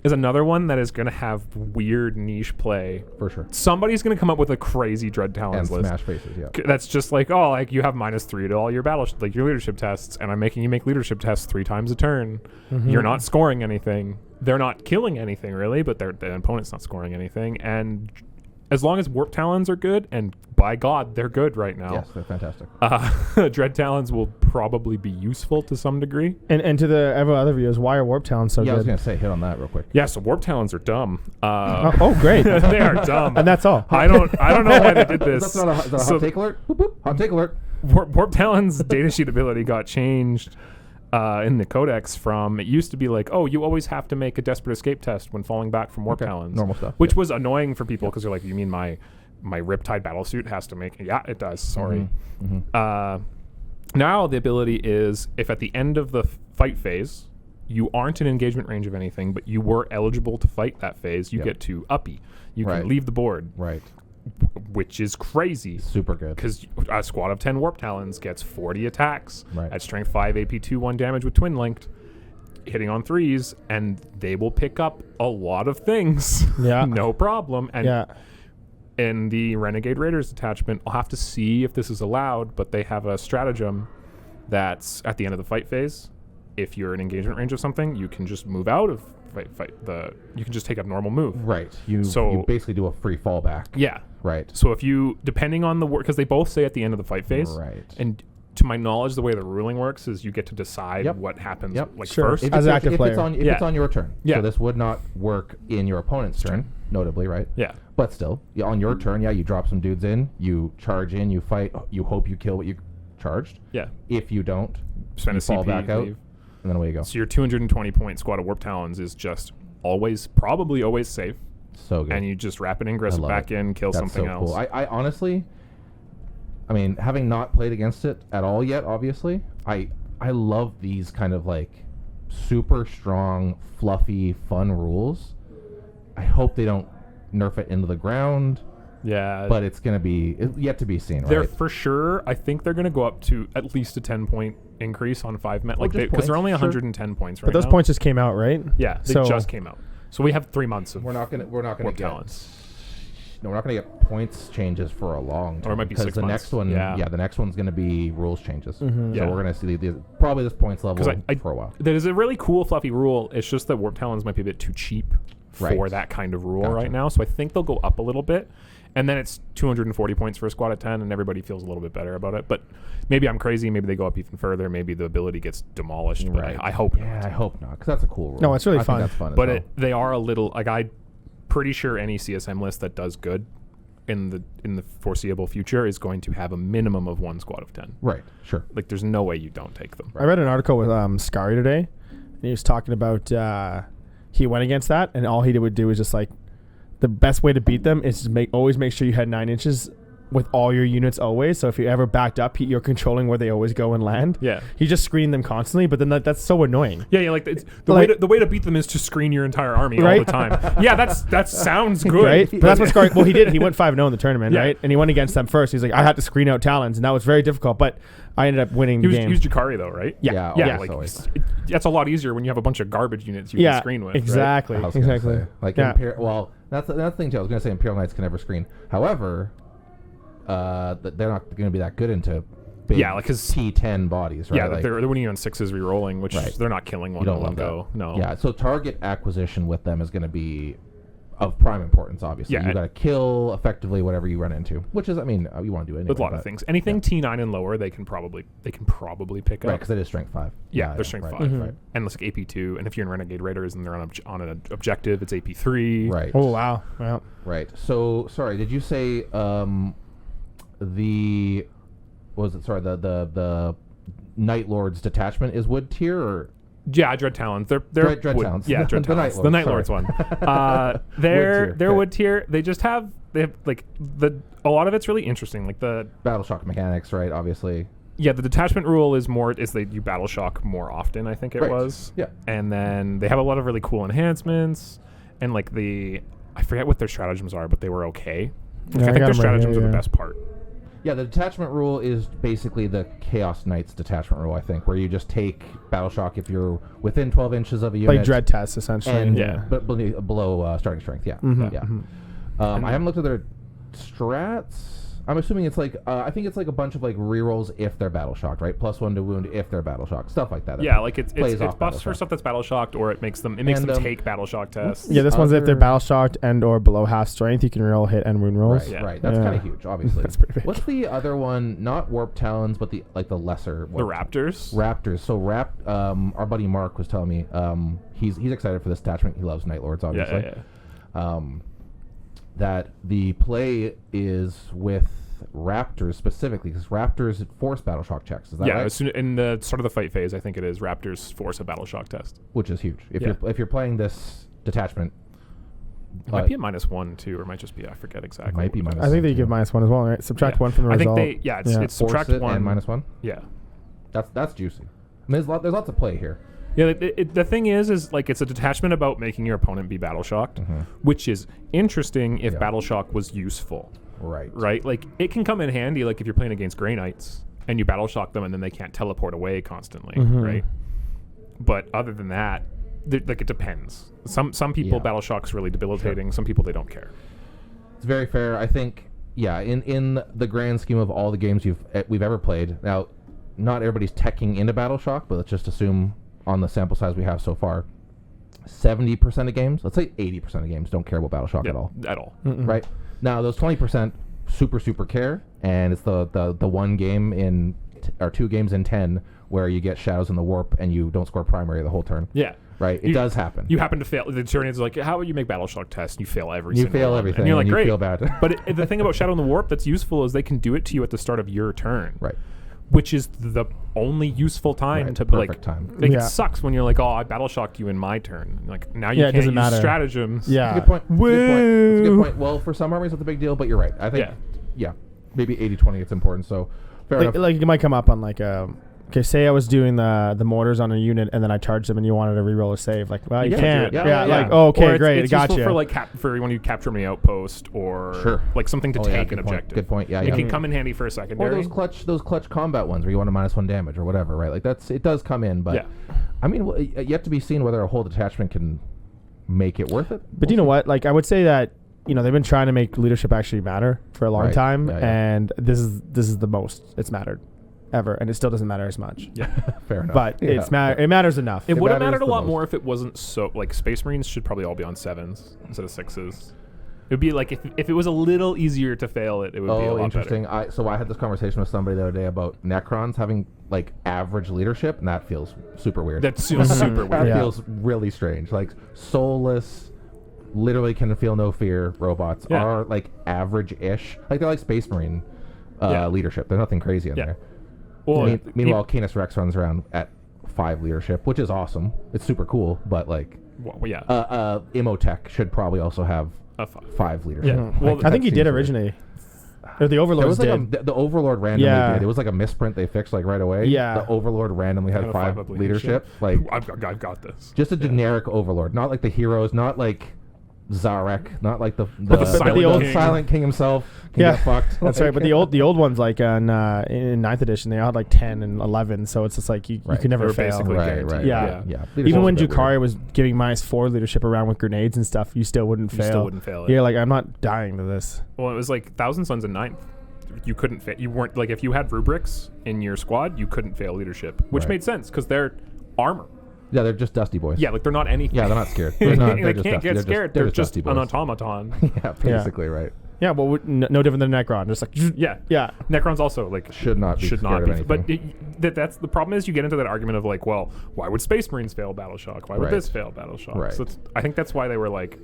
is another one that is going to have weird niche play. For sure. Somebody's going to come up with a crazy Dread Talons And list. smash faces, yeah. That's just like, oh, like you have -3 to all your like your leadership tests, and I'm making you make leadership tests 3 times a turn. Mm-hmm. You're not scoring anything. They're not killing anything really, but their opponent's not scoring anything. And as long as Warp Talons are good, and by God, they're good right now. Yes, they're fantastic. Dread Talons will probably be useful to some degree. And to the every other viewers, why are Warp Talons so Yeah, I was good? going to say, hit on that real quick. Yeah, so Warp Talons are dumb. Oh, great. They are dumb. And that's all. I don't know why they did this. That's not a, is that a So hot take alert? Boop, boop, hot take alert. Warp Talon's datasheet ability got changed in the Codex from, it used to be like, oh, you always have to make a desperate escape test when falling back from Warp Talons. Normal stuff. Which was annoying for people because they're like, you mean my Riptide battlesuit has to make... Yeah, it does. Sorry. Now the ability is, if at the end of the fight phase, you aren't in engagement range of anything, but you were eligible to fight that phase, you get to uppy. You can leave the board. Right. Which is crazy. Super good. Because a squad of 10 Warp Talons gets 40 attacks Right. at strength 5, AP 2, 1 damage with twin linked, hitting on 3s, and they will pick up a lot of things. Yeah. No problem. And Yeah. in the Renegade Raiders detachment, I'll have to see if this is allowed, but they have a stratagem that's at the end of the fight phase. If you're in engagement range of something, you can just move out of you can just take a normal move. Right. You basically do a free fallback. Yeah. Right. So if you, depending on the work, because they both say at the end of the fight phase. Right. And to my knowledge, the way the ruling works is you get to decide what happens first. As an active player. If it's on your turn. Yeah. So this would not work in your opponent's turn, notably, right? Yeah. But still, on your turn, you drop some dudes in, you charge in, you fight, you hope you kill what you charged. Yeah. If you don't, spend you a fall CP, back out, leave. and then away you go. So your 220 point squad of Warp Talons is just probably always safe. So good. And you just rapid ingress it back in, kill That's something so else. Cool. I honestly, I mean, having not played against it at all yet, obviously, I love these kind of like super strong, fluffy, fun rules. I hope they don't nerf it into the ground. Yeah. But it's going to be yet to be seen, They're right? for sure, I think they're going to go up to at least a 10-point increase on 5 men. just Because they're only points, 110 points right But those now. points just came out, right? Yeah, they just came out. So we have 3 months of We're not going Warp to get Talons. No, we're not going to get points changes for a long time. Or it might be 6 the months. next one, the next one's going to be rules changes. So Yeah. we're going to see probably this points level for a while. There's a really cool fluffy rule. It's just that Warp Talons might be a bit too cheap for Right. that kind of rule Gotcha. right now. So I think they'll go up a little bit. And then it's 240 points for a squad of 10, and everybody feels a little bit better about it. But maybe I'm crazy. Maybe they go up even further. Maybe the ability gets demolished. But I hope not. Yeah, I hope not, because that's a cool rule. No, it's really I fun. think that's fun. But as well. they are a little like I'm pretty sure any CSM list that does good in the foreseeable future is going to have a minimum of 1 squad of 10. Right, sure. Like there's no way you don't take them. I read an article with Scary today, and he was talking about he went against that, and all he would do is just like the best way to beat them is to always make sure you had 9 inches with all your units always. So if you ever backed up, you're controlling where they always go and land. Yeah. He just screened them constantly, but then that's so annoying. Yeah, like the way to beat them is to screen your entire army all the time. Yeah, that sounds good. Right? But that's what Scary... Well, he did. He went 5-0 in the tournament, Yeah. right? And he went against them first. He's like, I had to screen out Talons, and that was very difficult, but I ended up winning the game. He was Jakari though, right? Yeah. Yeah, Like always. that's a lot easier when you have a bunch of garbage units you can screen with. Exactly. I was gonna Exactly. say, like Yeah. well, that's the thing too. I was going to say Imperial Knights can never screen. However, they're not going to be that good into big Yeah, 'cause T10 bodies, right? Yeah, Like, they're winning on 6s re-rolling, which Right. they're not killing one you don't in one want that. go. No. Yeah, so target acquisition with them is going to be of prime importance, obviously. Yeah, You got to kill effectively whatever you run into, which is, I mean, you want to do it anyway. With a lot of things. Anything T9 and lower, they can probably pick Right, up. because it is strength 5. Yeah, they're strength 5. Right. And it's like AP2, and if you're in Renegade Raiders and they're on an objective, it's AP3. Right. Oh, wow. Well, Right. So, sorry, did you say the Night Lord's detachment is wood tier or? Yeah, Dread Talons. They're Dread wood, Talons. Yeah, Dread The Talons. Night The Night Lords, Lords one. They're tier, wood tier. They have like a lot of it's really interesting. Like the Battle shock mechanics, right? Obviously. the detachment rule is you battle shock more often. I think it Right. was. Yeah. And then they have a lot of really cool enhancements, and like I forget what their stratagems are, but they were okay. Like, Yeah, I think I got their 'em right stratagems here, are the yeah. best part. Yeah, the detachment rule is basically the Chaos Knights detachment rule, I think, where you just take battle shock if you're within 12 inches of a unit. like dread tests, essentially. And Yeah. but below starting strength, yeah. Mhm, Yeah. mhm. I haven't looked at their strats. I'm assuming it's like I think it's like a bunch of like rerolls if they're battle shocked, right? +1 to wound if they're battle shocked, stuff like that. Yeah, like it's plays off buffs for battle stuff that's battle shocked, or it makes them And, take battle shock tests. Yeah, this one's if they're Other- battle shocked and or below half strength, you can roll hit and wound rolls. Right, Yeah. right. That's Yeah. kind of huge, obviously. That's pretty big. What's the other one? Not warp talons, but the lesser The Raptors. Raptors. So our buddy Mark was telling me he's excited for this detachment. He loves Night Lords, obviously. Yeah. That the play is with Raptors specifically because Raptors force battle shock checks. Is that Yeah, right? as soon in the start of the fight phase, I think it is Raptors force a battle shock test. Which is huge. If Yeah. you're playing this detachment, It might be a -1 too, or it might just be I forget exactly. might be what it minus- is. I think they give -1 as well, right? Subtract Yeah. 1 from the I think result. it's force subtract it 1 and -1. Yeah. That's juicy. I mean, there's lots of play here. Yeah, the thing is like it's a detachment about making your opponent be battle shocked, which is interesting if Yeah. battle shock was useful, Right. right? Like it can come in handy, like if you're playing against Grey Knights and you battle shock them and then they can't teleport away constantly, right? But other than that, like it depends. Some people Yeah. battle shock's really debilitating. Some people they don't care. It's very fair. I think, yeah, in the grand scheme of all the games we've ever played, now, not everybody's teching into battle shock, but let's just assume on the sample size we have so far, 70% of games, let's say 80% of games don't care about battle shock at all. At all. Right? Now, those 20% super care, and it's the one game or 2 games in 10 where you get Shadows in the Warp and you don't score primary the whole turn. Yeah. Right? It does happen. You happen to fail. The Tyranids are like, how would you make battle shock tests? You fail every You single fail one. everything, And you're like, and you great. feel bad. But the thing about Shadow in the Warp that's useful is they can do it to you at the start of your turn. Right. Which is the only useful time Right, to perfect like. time. Like Yeah. It sucks when you're like, oh, I battle shocked you in my turn. Like now you Yeah, it can't doesn't use matter. stratagems. Yeah. Good point. That's a good point. That's a good Woo. point. Well, for some armies, that's a big deal, but you're right. I think, Yeah. yeah, maybe 80-20, it's important. So, fair enough. Like it might come up on like okay, say I was doing the mortars on a unit and then I charged them and you wanted to reroll a save. Like, well, you Yeah, can't. do it. Yeah, Yeah, like, yeah. oh, okay, Or great, it's I got useful you. for like for when you capture me outpost or Sure. like something to Oh, yeah, take good an point. objective. Good point. Yeah, It yeah. can come in handy for a Or secondary. those clutch combat ones where you want a -1 damage or whatever, right? Like it does come in, but Yeah. I mean, yet to be seen whether a whole detachment can make it worth it. But you know what? Like, I would say that they've been trying to make leadership actually matter for a long Right. time, Yeah, yeah. and this is the most it's mattered ever, and it still doesn't matter as much. Yeah. Fair enough. But Yeah. it matters enough. It would have matters mattered a the lot most. more if it wasn't so like Space Marines should probably all be on 7s instead of 6s. It would be like if it was a little easier to fail it, it would be a Oh, lot interesting. better. So I had this conversation with somebody the other day about Necrons having like average leadership, and that feels super weird. That feels super That weird. Yeah. feels really strange. Like soulless, literally can feel no fear robots Yeah. are like average-ish. Like they're like Space Marine Yeah. leadership. There's nothing crazy in Yeah. there. Well, Meanwhile, Canis Rex runs around at 5 leadership, which is awesome. It's super cool, but like yeah. Imotech should probably also have A 5. 5 leadership. Yeah. Like, Well, I think he that did seems weird. originally. Or the There Overlords was like did. the Overlord randomly Yeah. did. It was like a misprint they fixed like right away. Yeah. The Overlord randomly had Had a 5 5 leadership. Like I've got this. just a generic Overlord, not like the heroes, not like Zarek, not like the Silent King. himself. Can Yeah. get fucked. That's right, but the old ones like in 9th edition they all had like 10 and 11, so it's just like you Right. could never They were fail. basically right, guaranteed. right, Yeah. right, yeah. Even when Leadership's a bit Jukari weird. was giving -4 leadership around with grenades and stuff, you still wouldn't fail. You still wouldn't fail it. Yeah, like I'm not dying to this. Well, it was like Thousand Sons in 9th. You couldn't fail. You weren't like if you had rubrics in your squad, you couldn't fail leadership, which Right. made sense because they're armor. Yeah, they're just dusty boys. Yeah, like they're not anything. Yeah, they're not scared. They're not, they they're just can't dusty. get They're scared. They're They're just dusty an boys. automaton. Yeah, basically, right. Yeah, well, no different than Necron. Just like Yeah, yeah. Necron's also like Should not be scared of anything. But that's the problem is you get into that argument of like, well, why would Space Marines fail Battle Shock? Why would Right. this fail Battle Shock? Right. So I think that's why they were like,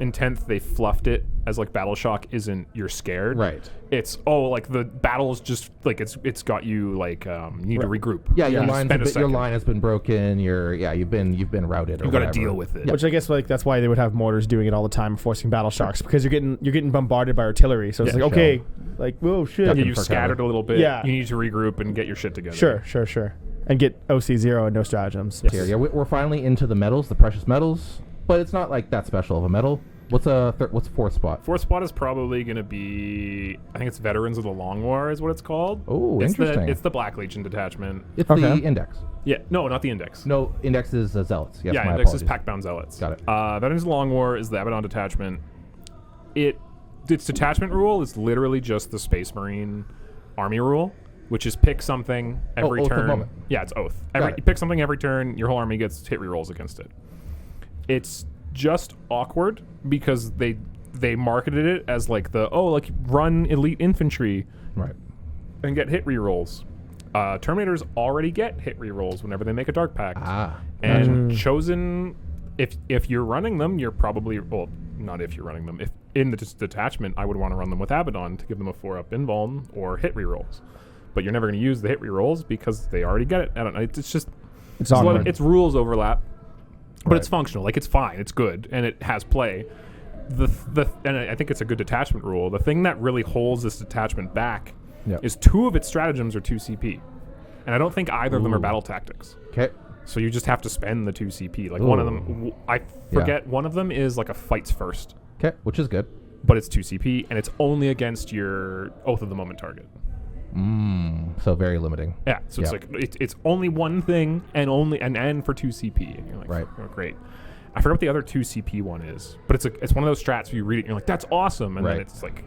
in 10th they fluffed it as like Battle Shock isn't you're scared. Right. It's like the battle's just like it's got you like you need to regroup. Yeah, your Yeah. line's Spend a your second. line has been broken. You've been routed. You or got to whatever. deal with it. Which I guess like that's why they would have mortars doing it all the time, forcing battle shocks because you're getting bombarded by artillery. So it's Yeah, like okay, like whoa shit. Ducking Yeah, you for scattered cover. a little bit. Yeah. You need to regroup and get your shit together. Sure. And get OC0 and no stratagems. Yes. Here, yeah, we're finally into the metals, the precious metals, but it's not like that special of a metal. What's fourth spot? Fourth spot is probably going to be, I think it's Veterans of the Long War is what it's called. Oh, it's interesting. It's the Black Legion detachment. It's Okay. the index. Yeah, no, not the Index. No, index is Zealots. Yes, yeah, my Index apologies. is Pack-Bound Zealots. Got it. Veterans of the Long War is the Abaddon detachment. It its detachment rule is literally just the Space Marine army rule, which is pick something every Oath of turn. Moment. Yeah, it's oath. Got it. You pick something every turn. Your whole army gets hit rerolls against it. It's just awkward because they marketed it as like run elite infantry, Right. and get hit rerolls. Terminators already get hit rerolls whenever they make a dark pact. And chosen, if you're running them, you're probably, well, not if you're running them. If in the detachment, I would want to run them with Abaddon to give them a 4-up invuln or hit rerolls. But you're never going to use the hit rerolls because they already get it. I don't know. It's just It's awkward. it's rules overlap, but Right. it's functional. Like it's fine. It's good and it has play. And I think it's a good detachment rule. The thing that really holds this detachment back is 2 of its stratagems are 2 CP, and I don't think either of them are battle tactics. Okay. So you just have to spend the 2 CP. Like one of them, I forget. One of them is like a fights first, Okay, which is good. but it's 2 CP and it's only against your Oath of the Moment target. So very limiting. Yeah, so it's like it's only one thing and for 2 CP, and you're like, Right. oh, great. I forget what the other 2 CP one is, but it's one of those strats where you read it and you're like, that's awesome, and then it's like,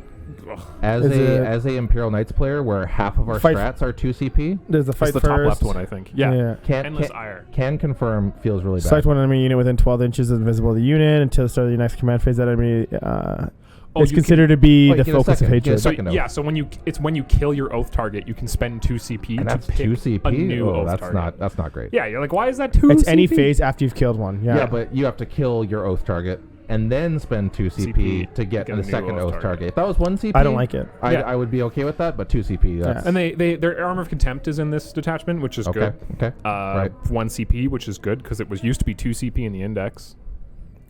ugh. As a Imperial Knights player, where half of our strats are 2 CP, There's the It's fight the first. top left one, I think. Yeah. Endless ire. Can confirm feels really bad. Select one enemy unit within 12 inches is invisible to the unit until the start of the next command phase. That enemy is considered to be the focus of hatred. So so when you kill your oath target, you can spend 2 CP And to that's pick 2 CP. a new oath that's target. that's not great. Yeah, you're like, why is that 2 It's CP? any phase after you've killed one. Yeah, but you have to kill your oath target and then spend 2 CP to get a the new second oath oath target. target. If that was 1 CP, I don't like it. I would be okay with that, but 2 CP. That's And their Armor of Contempt is in this detachment, which is good. Okay. Right. 1 CP, which is good because it used to be 2 CP in the index,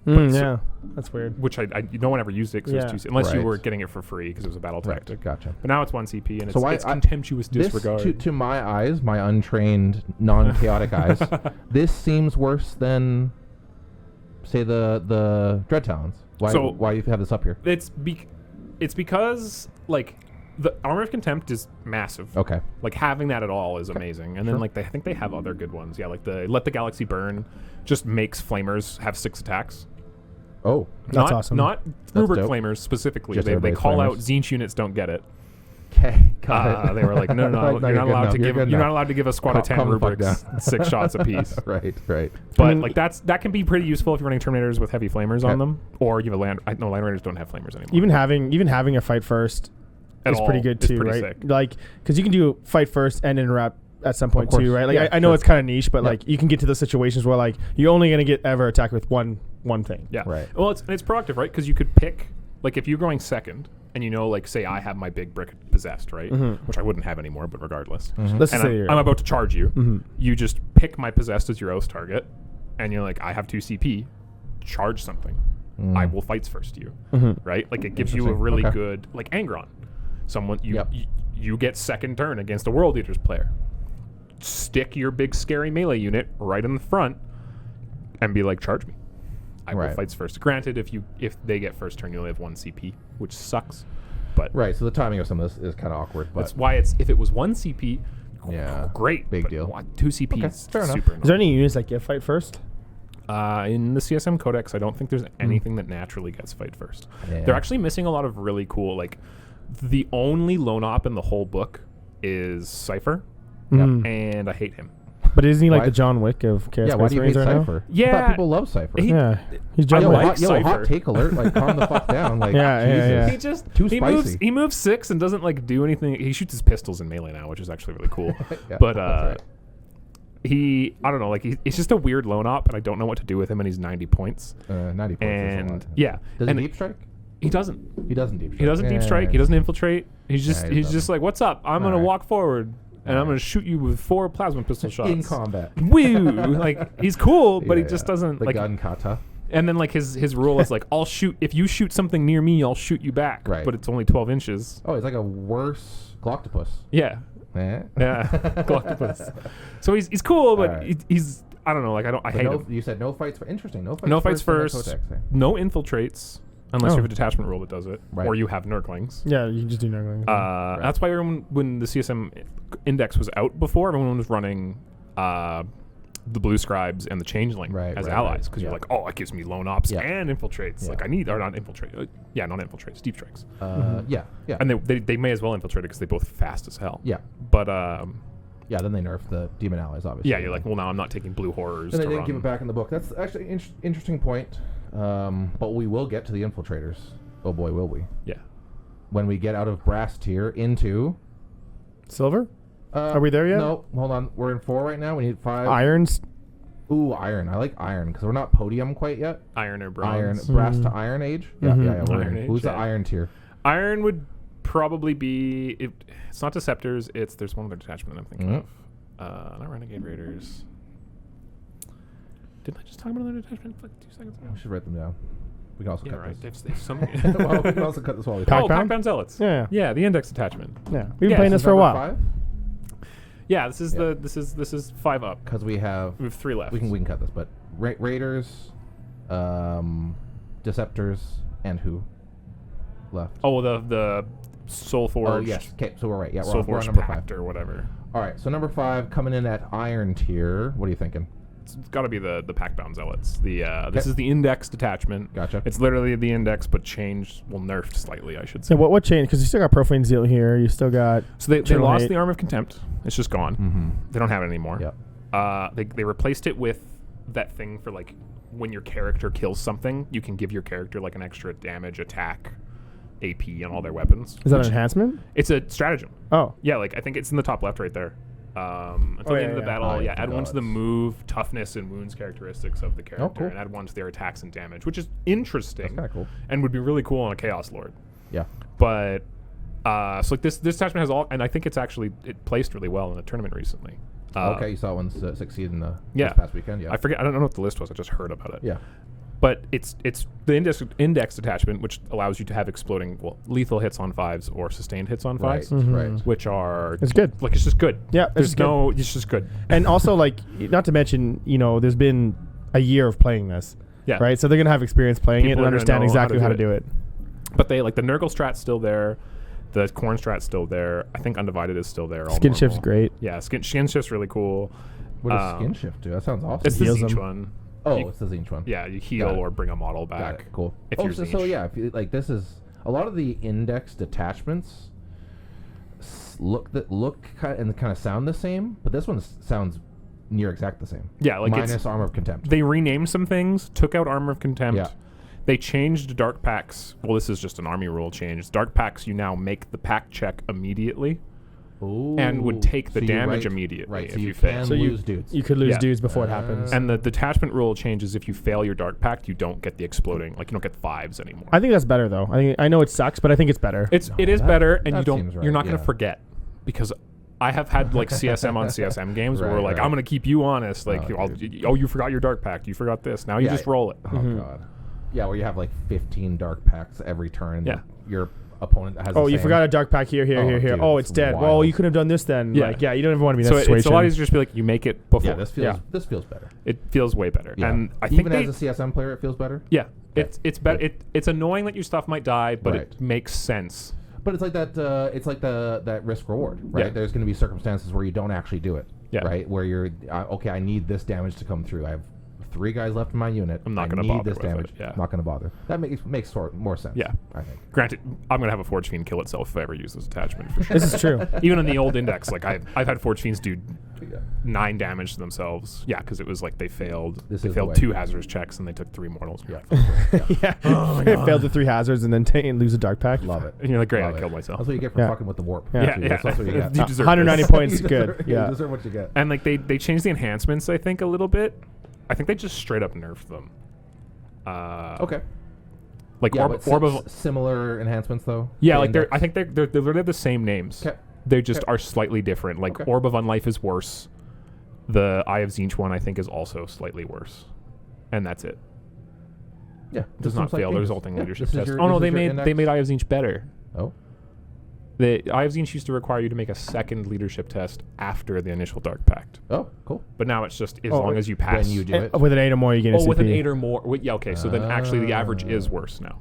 Yeah, that's weird. which no one ever used it because it was 2 CP, unless you Right. were getting it for free because it was a battle tactic. Gotcha. But now it's 1 CP, and So it's contemptuous disregard. This, to my eyes, my untrained, non-chaotic eyes, this seems worse than, say, the Dread Talons. Why you have this up here? It's because like the Armor of Contempt is massive. Okay. Like having that at all is amazing. And then like I think they have other good ones. Yeah, like the Let the Galaxy Burn just makes flamers have 6 attacks. Oh, That's awesome. Not That's rubric dope. flamers specifically. Just They everybody's call out flamers. Tzeentch units don't get it. okay. Got it. They were like, no, Like, you're not allowed to You're give. good You're now. not allowed to give a squad of 10 Calm the fuck rubrics down. 6 shots apiece. Right. But I mean, like that can be pretty useful if you're running Terminators with heavy flamers on them, or you have a land. No, Land Raiders don't have flamers anymore. Even having a fight first At is all pretty good is too, pretty right? sick. Like, because you can do fight first and interrupt at some point course. too, right? Like, Yeah, I know sure. it's kind of niche, but Yeah. like you can get to those situations where like you're only gonna get ever attacked with one thing. Yeah. Right. Well, it's proactive, right? Because you could pick, like, if you're going second, and you know, like, say I have my big brick possessed, right? Which I wouldn't have anymore, but regardless. Let's And say I'm about to charge you. You just pick my possessed as your oath target, and you're like, I have 2 CP, charge something. I will fights first you, right? Like, it gives you a Interesting. really Okay. good, like, Angron. Someone, Yep. you get second turn against a World Eaters player. Stick your big scary melee unit right in the front, and be like, charge me. I will Right. fights first. Granted, if they get first turn, you only have 1 CP, which sucks. But Right. So the timing of some of this is kind of awkward, but that's why if it was 1 CP, Yeah. great, Big but deal. 2 CP Okay, is fair enough. super. Is there any units that get fight first? In the CSM Codex, I don't think there's anything that naturally gets fight first. Yeah. They're actually missing a lot of really cool, like, the only lone op in the whole book is Cypher, and I hate him. But isn't he like Why- the John Wick of Chaos yeah. Why do you hate Marines right now? Cypher? I Yeah. thought people love Cypher. Yeah, he's I John don't Wick. like Cypher. hot take alert! Like, calm the fuck down! Like, Yeah. Jesus. He Too moves. spicy. He moves 6 and doesn't like do anything. He shoots his pistols in melee now, which is actually really cool. Yeah, but that's right. I don't know. Like he's just a weird lone op, and I don't know what to do with him. And he's 90 points. 90 points. And is a lot. yeah, Does and he deep strike? he doesn't. He doesn't deep strike. He doesn't deep strike. He doesn't infiltrate. He's just Yeah, he he's just doesn't. like, what's up? I'm gonna Alright. walk forward, and I'm gonna shoot you with 4 plasma pistol shots in combat. Woo! Like he's cool, but he Yeah, just yeah. doesn't the like. gun kata. And then like his rule is like, I'll shoot if you shoot something near me, I'll shoot you back. Right. But it's only 12 inches. Oh, he's like a worse Gloctopus. Yeah. Eh? Yeah. Galactopus. So he's cool, but Alright. he's I don't know. Like I But hate him. You said no fights. Interesting. No fights. No fights in the first. Codex, eh? No infiltrates unless Oh. you have a detachment rule that does it, Right. or you have Nurglings. Yeah, you can just do Nurglings. That's why everyone, when the CSM index was out before, everyone was running the blue scribes and the changeling as allies because you're like, oh, it gives me lone ops and infiltrates. Like I need, or not infiltrate. Not infiltrates, deep strikes. And they may as well infiltrate it because they're both fast as hell. Yeah. But then they nerf the demon allies, obviously. Yeah, you're like, well, now I'm not taking blue horrors. And they didn't give it back in the book. That's actually an interesting point. But we will get to the infiltrators. Oh boy, will we? Yeah. When we get out of brass tier into silver. Are we there yet? No, hold on. We're in 4 right now. We need 5. Irons. Ooh, iron. I like iron because we're not podium quite yet. Iron or bronze. Brass to iron age. Yeah. We're in. Who's the iron tier? Iron would probably be. It's not Deceptors. There's one other detachment that I'm thinking of. Not Renegade Raiders. Didn't I just talk about another detachment like 2 seconds ago? We should write them down. We can also cut right. this. They've so many. Well, we can also cut this while we talk. Packbound Zealots. Yeah, the index detachment. Yeah, we've been playing this for a while. 5? Yeah, this is 5 up because we have 3 left. We can cut this, but Raiders, Deceptors, and who left? Oh, the Soul Forged. Oh yes. Okay, so we're right. Yeah, Soul we're on Forged number Pact 5 or whatever. All right, so number 5 coming in at iron tier. What are you thinking? It's got to be the Packbound Zealots. This is the index detachment. Gotcha. It's literally the index, but changed, nerfed slightly, I should say. Yeah, what changed? Because you still got Profane Zeal here. You still got. So they lost the Arm of Contempt. It's just gone. Mm-hmm. They don't have it anymore. Yep. They replaced it with that thing for like when your character kills something, you can give your character like an extra damage, attack, AP on all their weapons. Is that an enhancement? It's a stratagem. Oh. Yeah, like I think it's in the top left right there. Until the end of the battle, add 1 to the move, toughness, and wounds characteristics of the character, and add 1 to their attacks and damage, which is interesting. That's kind of cool. And would be really cool on a Chaos Lord. Yeah. But, so like this attachment has all, and I think it placed really well in a tournament recently. Okay, you saw one succeed in this past weekend, yeah. I forget, I don't know what the list was, I just heard about it. Yeah. But it's the index attachment, which allows you to have exploding, lethal hits on 5s or sustained hits on 5s, right. which are it's good. Like it's just good. Yeah, it's just good. And also, like, not to mention, there's been a year of playing this. Yeah. Right. So they're gonna have experience playing it and understand exactly how to do it. But they the Nurgle strat's still there. The Corn strat's still there. I think Undivided is still there. Skin shift's great. Yeah, skin shift's really cool. What does skin shift do? That sounds awesome. It's the Zinch one. Oh, it's the Zinch one. Yeah, you heal or bring a model back. Cool. If you're so yeah, if you, like this is a lot of the index detachments look kind of sound the same, but this one sounds near exact the same. Yeah, like minus Armor of Contempt. They renamed some things, took out Armor of Contempt. Yeah. They changed Dark Pacts. Well, this is just an army rule change. Dark Pacts, you now make the pack check immediately. Ooh. And would take the damage immediately if you fail. So you lose dudes. You could lose dudes before it happens. And the detachment rule changes if you fail your Dark Pact, you don't get the exploding. Like you don't get 5s anymore. I think that's better though. I know it sucks, but I think it's better. It is better, and you're not going to yeah. forget, because I have had like CSM on CSM games where we're like, I'm going to keep you honest. Like, you forgot your Dark Pact, you forgot this. Now you just roll it. Oh god. Yeah, where you have like 15 Dark Pacts every turn. Yeah. Your opponent has. You forgot a Dark Pack here. Dude, oh, it's dead. Wild. Well, you could have done this then. Yeah. Like, you don't ever want to be in that situation. It's a lot easier to just be like, you make it before. Yeah, this feels better. It feels way better. Yeah. And I even think as a CSM player, it feels better. Yeah. Okay. It's better. It's annoying that your stuff might die, but Right. it makes sense. But it's like that. It's like that risk reward, right? Yeah. There's going to be circumstances where you don't actually do it, Yeah. right? Where you're okay. I need this damage to come through. I have 3 guys left in my unit. I'm not going to bother this with damage. it, yeah. Not going to bother. That makes more sense. Yeah. I think. Granted, I'm going to have a Forge Fiend kill itself if I ever use this attachment. For sure. This is true. Even in the old index, like I've had Forge Fiends do Yeah. 9 damage to themselves. Yeah, because it was like they failed. This they is failed the way. 2 hazardous checks and they took 3 mortals. Yeah. Yeah. It failed the 3 hazards and then lose a Dark Pack. Love it. And you're like, great, Love I it. killed myself. That's what you get for Yeah. fucking with the warp. Yeah. Too. That's what you get. You deserve 190 this. points. You Good. deserve- Yeah. You deserve what you get. And like they changed the enhancements, I think, a little bit. I think they just straight up nerfed them. Okay. Like Yeah, Orb of similar enhancements though. Yeah, The like index? I think they're literally the same names. Okay. They just are slightly different. Like Okay. Orb of Unlife is worse. The Eye of Zinch one I think is also slightly worse. And that's it. Yeah. Does not fail the resulting leadership this is test. your- Oh no, this they is your made index? Eye of Zinch better. Oh. The Eye of Zinch used to require you to make a second leadership test after the initial Dark Pact. Oh, cool. But now it's just as long as you pass. When you do And it. with an 8 or more, you get a CP. with an 8 or more. Yeah, okay. So then actually the average is worse now.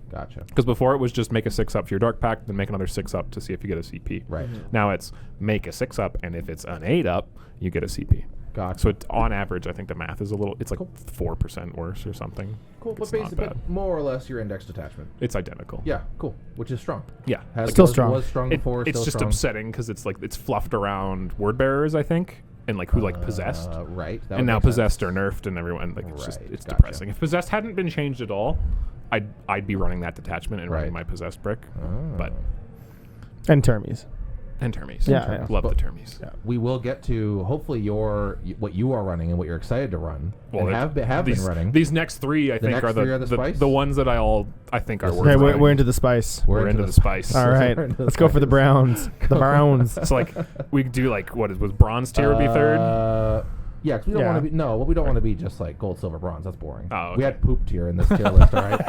Gotcha. Because before it was just make a 6-up for your Dark Pact, then make another 6-up to see if you get a CP. Right. Now it's make a 6-up, and if it's an 8-up, you get a CP. Gotcha. So on average, I think the math is a little. It's like 4% worse or something. Cool, but It's not basically, bad. more or less your index detachment. It's identical. Yeah, cool. Which is strong. Yeah. Still strong. Was strong before. It's still just strong. upsetting because it's like it's fluffed around word bearers, I think, and like who like possessed. Right. That And would now make sense. possessed are nerfed and everyone like it's just Right, it's gotcha. depressing. If possessed hadn't been changed at all, I'd be running that detachment and running Right. my possessed brick. Oh. But And Termies. and termies. Yeah, Love But- the termies. Yeah. We will get to hopefully what you are running and what you're excited to run Well, and have been these, running. These next three, I think, next are three are the spice? the ones that I think are This is worth. Okay, running. we're into the spice. We're into the spice. All right, We're into the let's go for the spice. Browns. The Browns. It's like we do like what was bronze tier would be third. Yeah, because we don't Yeah. want to be we don't want to be just like gold, silver, bronze. That's boring. Oh, okay. We had poop tier in this tier list, all right?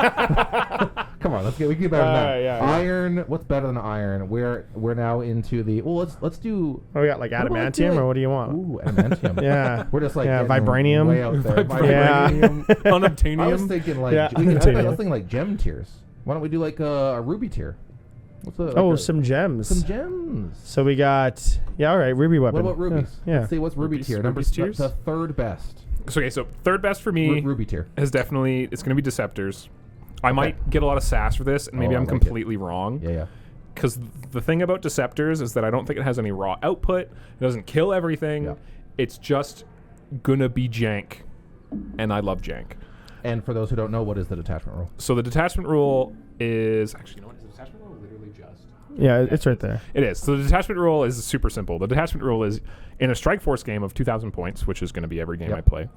Come on, we can get better than that. Yeah. Iron, what's better than iron? We're now into the let's do. Oh, we got like What about, like, adamantium, or what do you want? Ooh, adamantium. Yeah. We're just like Yeah, getting vibranium. way out there. Yeah. Vibranium. Unobtainium. I was thinking like Yeah, I was unobtainium. thinking like gem tiers. Why don't we do like a ruby tier? What's the Some gems. some gems? So we got all right, ruby weapon. What about rubies? Yeah. Let's see what's ruby Rubies- tier. rubies Number tiers? the third best. So, okay, so third best for me Ruby tier. is definitely it's going to be Deceptors. I might get a lot of sass for this, and maybe Oh, I I'm like it. completely wrong. Yeah. Because the thing about Deceptors is that I don't think it has any raw output. It doesn't kill everything. Yeah. It's just gonna be jank, and I love jank. And for those who don't know, what is the detachment rule? So the detachment rule is actually, you know what? Is the detachment rule literally just? Yeah, it's right there. It is. So the detachment rule is super simple. The detachment rule is in a Strike Force game of 2,000 points, which is going to be every game Yep. I play.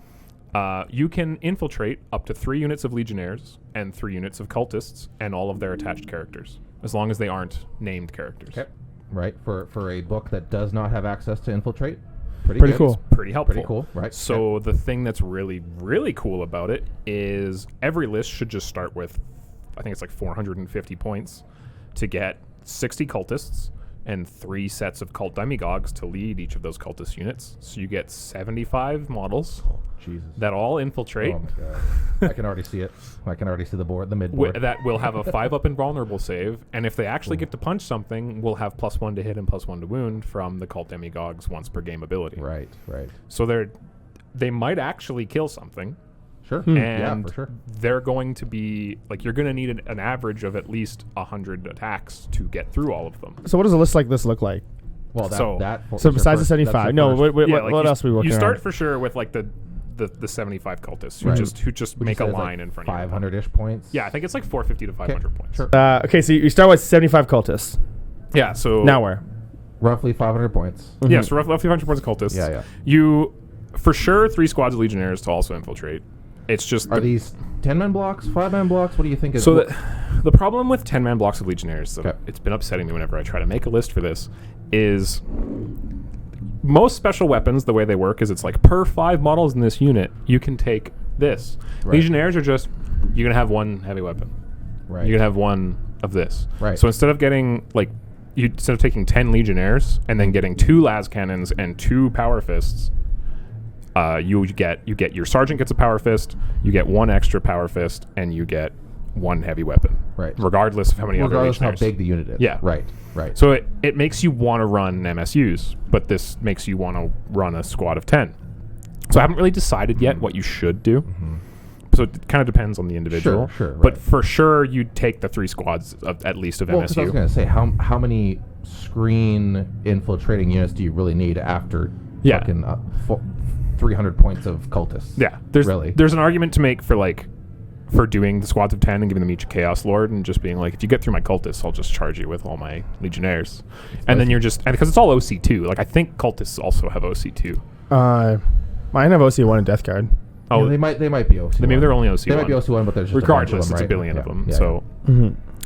You can infiltrate up to 3 units of Legionnaires and 3 units of Cultists and all of their attached characters, as long as they aren't named characters. Okay. Right. For a book that does not have access to infiltrate. Pretty good. cool. Pretty helpful. Pretty cool. Right. So the thing that's really, really cool about it is every list should just start with, I think it's like 450 points to get 60 cultists and 3 sets of cult demigods to lead each of those cultist units. So you get 75 models Jesus. that all infiltrate. Oh my god. I can already see it. I can already see the board, the mid board. That will have a 5-up invulnerable save, and if they actually get to punch something, we'll have +1 to hit and +1 to wound from the cult demigods once per game ability. Right. So they might actually kill something. Sure. And Yeah, for sure. they're going to be like you're going to need an average of at least 100 attacks to get through all of them. So what does a list like this look like? Well, So So besides the 75, no. What Like else are we working You start on? for sure with like the 75 cultists who Right. just make a line in front of you. 500-ish points. Yeah, I think it's like 450 to 500 points. Sure. Okay, so you start with 75 cultists. Yeah, so Now where? Roughly 500 points. yeah, so roughly 500 points of cultists. Yeah. You for sure 3 squads of legionnaires to also infiltrate. It's just Are these 10-man blocks, 5-man blocks? What do you think is so the problem with 10-man blocks of legionnaires that Okay. it's been upsetting me whenever I try to make a list for this is most special weapons, the way they work is it's like per 5 models in this unit, you can take this. Right. Legionnaires are just, you're going to have 1 heavy weapon. right? You're going to have 1 of this. Right. So instead of getting, like, instead of taking 10 Legionnaires and then getting 2 las cannons and 2 power fists, you get your sergeant gets a power fist, you get 1 extra power fist, and you get 1 heavy weapon. Right. Regardless of how many other Regardless how Legionnaires. big the unit is. Yeah. Right. So it makes you want to run MSUs, but this makes you want to run a squad of 10. So I haven't really decided yet what you should do. So it kind of depends on the individual. Sure, But right. for sure, you'd take the 3 squads of at least of Well, 'cause I was MSU. going to say, how many screen infiltrating units do you really need after Yeah. fucking 300 points of cultists? Yeah, Really? there's an argument to make for doing the squads of 10 and giving them each a Chaos Lord and just being like, if you get through my cultists, I'll just charge you with all my Legionnaires. And then you're just, and because it's all OC2, like I think cultists also have OC2. Mine have OC1 and Death Guard. Oh, Yeah, they might be OC1. maybe they're only OC1. They might be OC1, but there's just Regardless, a bunch it's of them, a billion right? of them. Yeah, So